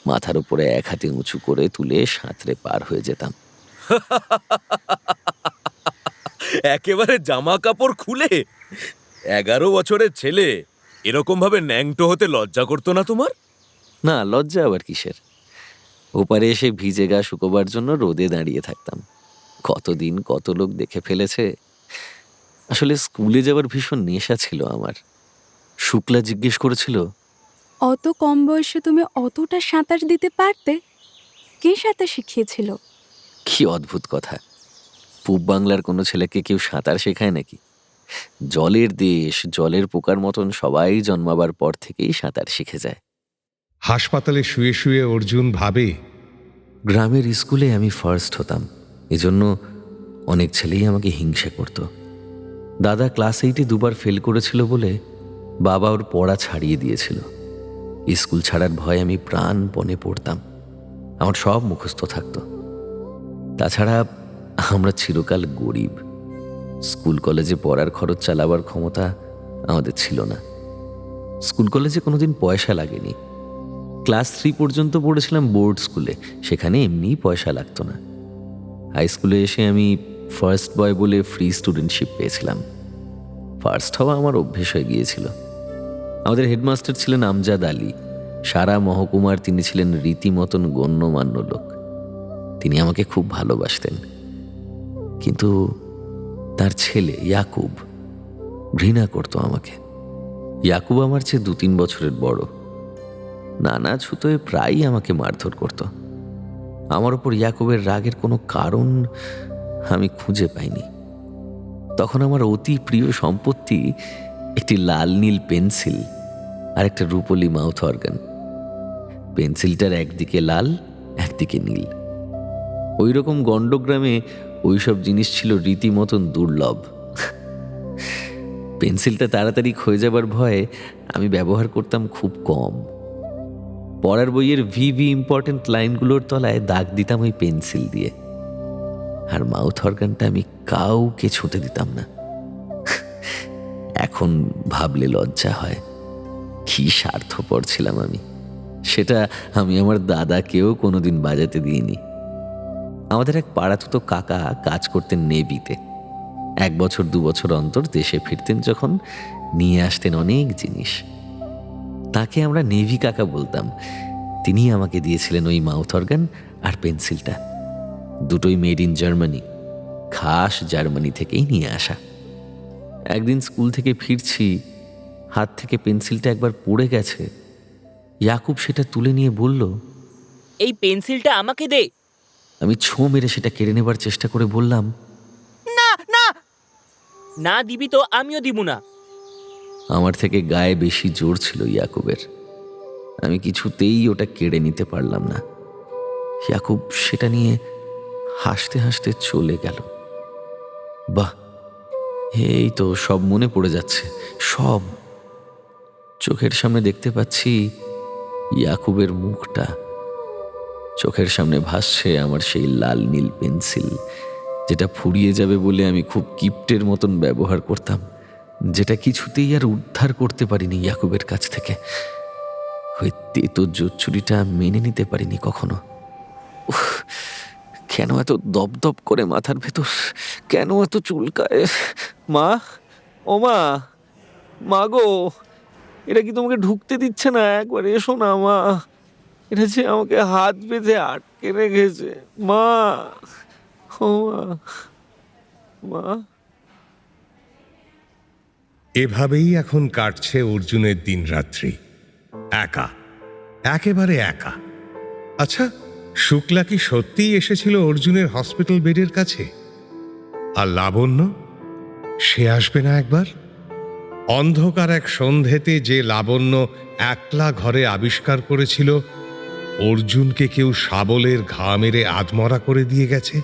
মাথার উপরে এক হাতে উঁচু করে তুলে সাঁতরে পার হয়ে যেতাম। একেবারে জামা কাপড় খুলে? 11 বছরের ছেলে এরকম ভাবে ন্যাংটো হতে লজ্জা করতো না তোমার? না, লজ্জা আবার কিসের? ওপারে এসে ভিজে গা শুকোবার জন্য রোদে দাঁড়িয়ে থাকতাম। কতদিন কত লোক দেখে ফেলেছে। আসলে স্কুলে যাবার ভীষণ নেশা ছিল আমার। শুক্লা জিজ্ঞেস করেছিল, অত কম বয়সে তুমি অতটা সাঁতার দিতে পারতে? কে সাঁতার শিখিয়েছিল? কি অদ্ভুত কথা! পূব বাংলার কোনো ছেলেকে কেউ সাঁতার শেখায় নাকি? জলের দেশ, জলের পোকার মতন সবাই জন্মাবার পর থেকেই সাঁতার শিখে যায়। হাসপাতালে শুয়ে শুয়ে অর্জুন ভাবে, গ্রামের স্কুলে আমি ফার্স্ট হতাম, এজন্য অনেক ছেলেই আমাকে হিংসে করত। দাদা ক্লাস 8-এ 2বার ফেল করেছিল বলে বাবা ওর পড়া ছাড়িয়ে দিয়েছিল। স্কুল ছাড়ার ভয় আমি প্রাণপণে পড়তাম, আমার সব মুখস্থ থাকতো। তাছাড়া আমরা চিরকাল গরিব, স্কুল কলেজে পড়ার খরচ চালাবার ক্ষমতা আমাদের ছিল না। স্কুল কলেজে কোনোদিন পয়সা লাগেনি। ক্লাস 3 পর্যন্ত পড়েছিলাম বোর্ড স্কুলে, সেখানে এমনিই পয়সা লাগতো না। হাই স্কুলে এসে আমি ফার্স্ট বয় বলে ফ্রি স্টুডেন্টশিপ পেয়েছিলাম। ফার্স্ট হওয়া আমার অভ্যেস হয়ে গিয়েছিল। আমাদের হেডমাস্টার ছিলেন আমজাদ আলী। সারা মহকুমার তিনি ছিলেন রীতিমতন গণ্যমান্য লোক। তিনি আমাকে খুব ভালোবাসতেন, কিন্তু তার ছেলে ইয়াকুব ঘৃণা করত আমাকে। ইয়াকুব আমার চেয়ে 2-3 বছরের বড়। নানা ছুতোয় প্রায়ই আমাকে মারধর করত। আমার ওপর ইয়াকুবের রাগের কোনো কারণ আমি খুঁজে পাইনি। তখন আমার অতি প্রিয় সম্পত্তি একটি লাল নীল পেন্সিল আর একটা রূপলি মাউথ অর্গান। পেন্সিলটার একদিকে লাল, একদিকে নীল। ওই রকম গণ্ডগ্রামে ওইসব জিনিস ছিল রীতিমতন দুর্লভ। পেন্সিলটা তাড়াতাড়ি ক্ষয়ে যাবার ভয়ে আমি ব্যবহার করতাম খুব কম। পড়ার বইয়ের ভিভি ইম্পর্টেন্ট লাইনগুলোর তলায় দাগ দিতাম ওই পেন্সিল দিয়ে। আর মাউথ অর্গানটা আমি কাউকে ছুঁতে দিতাম না। এখন ভাবলে লজ্জা হয়, কি স্বার্থপর ছিলাম আমি। সেটা আমি আমার দাদাকেও কোনোদিন বাজাতে দিইনি। আমাদের এক পাড়াতুতো কাকা কাজ করতেন নেভিতে। 1 বছর 2 বছর অন্তর দেশে ফিরতেন যখন, নিয়ে আসতেন অনেক জিনিস। তাকে আমরা নেভি কাকা বলতাম। তিনি আমাকে দিয়েছিলেন ওই মাউথ অর্গান আর পেন্সিলটা। দুটোই মেড ইন জার্মানি, খাস জার্মানি থেকেই নিয়ে আসা। একদিন স্কুল থেকে ফিরছি, হাত থেকে পেন্সিলটা একবার পড়ে গেছে। ইয়াকুব সেটা তুলে নিয়ে বলল, এই পেন্সিলটা আমাকে দে। আমি ছোঁ মেরে সেটা কেড়ে নেবার চেষ্টা করে বললাম, না না, না দিবি তো আমিও দিব না। আমার থেকে গায়ে বেশি জোর ছিল ইয়াকুবের। আমি কিছুতেই ওটা কেড়ে নিতে পারলাম না। ইয়াকুব সেটা নিয়ে হাসতে হাসতে চলে গেল। বাহ, এই তো সব মনে পড়ে যাচ্ছে, সব চোখের সামনে দেখতে পাচ্ছি ইয়াকুবের মুখটা। চোখের সামনে ভাসছে আমার সেই লাল নীল পেন্সিল, যেটা ফুরিয়ে যাবে বলে আমি খুব কিপ্টের মতন ব্যবহার করতাম, যেটা কিছুতেই আর উদ্ধার করতে পারিনি ইয়াকুবের কাছ থেকে। ওই তেতো জোচ্চুরিটা মেনে নিতে পারিনি কখনো। উফ, কেন এত দপদপ করে মাথার ভেতর, কেন এত চুলকায়? মা, ও মা, মা গো, এটা কি তোমাকে ঢুকতে দিচ্ছে না? একবার এসো না মা, এটা যে আমাকে হাত বেঁধে আটকে রেখেছে। মা, ও মা, মা। এভাবেই এখন কাটছে অর্জুনের দিনরাত্রি, একা, একেবারে একা। আচ্ছা, শুক্লা কি সত্যিই এসেছিল অর্জুনের হসপিটাল বেডের কাছে? আর লাবণ্য, সে আসবে না একবার? অন্ধকার এক সন্ধেতে যে লাবণ্য একলা ঘরে আবিষ্কার করেছিল অর্জুনকে কেউ শাবলের ঘা মেরে আধমরা করে দিয়ে গেছে।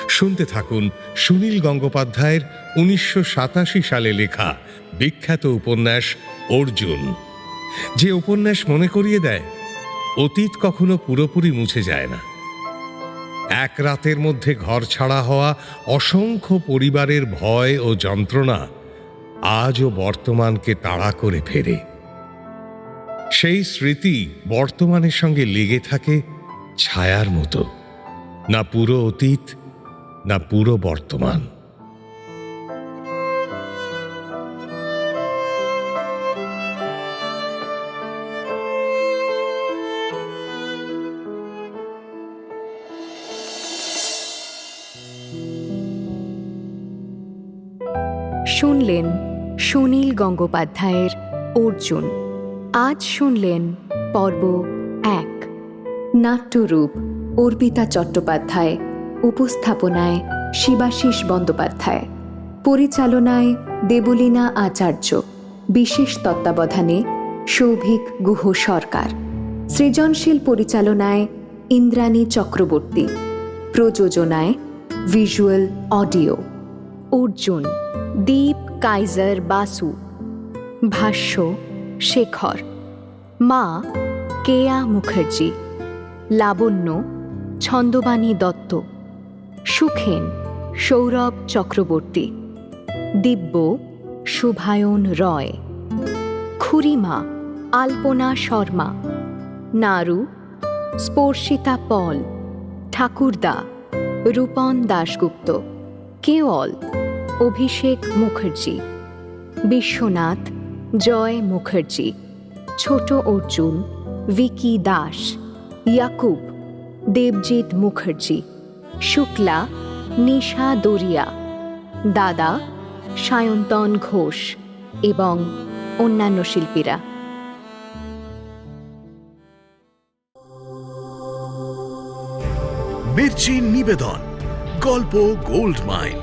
শুনতে থাকুন সুনীল গঙ্গোপাধ্যায়ের 1987 সালে লেখা বিখ্যাত উপন্যাস অর্জুন, যে উপন্যাস মনে করিয়ে দেয় অতীত কখনো পুরোপুরি মুছে যায় না। এক রাতের মধ্যে ঘর ছাড়া হওয়া অসংখ্য পরিবারের ভয় ও যন্ত্রণা আজও বর্তমানকে তাড়া করে ফেরে। সেই স্মৃতি বর্তমানের সঙ্গে লেগে থাকে ছায়ার মতো, না পুরো অতীত না পুরো বর্তমান। শুনলেন সুনীল গঙ্গোপাধ্যায়ের অর্জুন। আজ শুনলেন পর্ব 1। নাট্যরূপ অর্পিতা চট্টোপাধ্যায়, উপস্থাপনায় শিবাশিস বন্দ্যোপাধ্যায়, পরিচালনায় দেবলীনা আচার্য, বিশেষ তত্ত্বাবধানে সৌভিক গুহ সরকার, সৃজনশীল পরিচালনায় ইন্দ্রাণী চক্রবর্তী, প্রযোজনায় ভিজুয়াল অডিও। অর্জুন দীপ কাইজার বাসু, ভাষ্য শেখর, মা কেয়া মুখার্জি, লাবণ্য ছন্দবাণী দত্ত, সুখেন সৌরভ চক্রবর্তী, দিব্য শুভায়ন রয়, খুড়িমা আলপনা শর্মা, নারু স্পর্শিতা পল, ঠাকুরদা রূপন দাশগুপ্ত, কেওল অভিষেক মুখার্জি, বিশ্বনাথ জয় মুখার্জি, ছোট অর্জুন ভিকি দাস, ইয়াকুব দেবজিৎ মুখার্জি, শুক্লা নিশা দরিয়া, দাদা সায়ন্তন ঘোষ এবং অন্যান্য শিল্পীরা। মির্চি নিবেদন গল্প গোল্ড মাইন।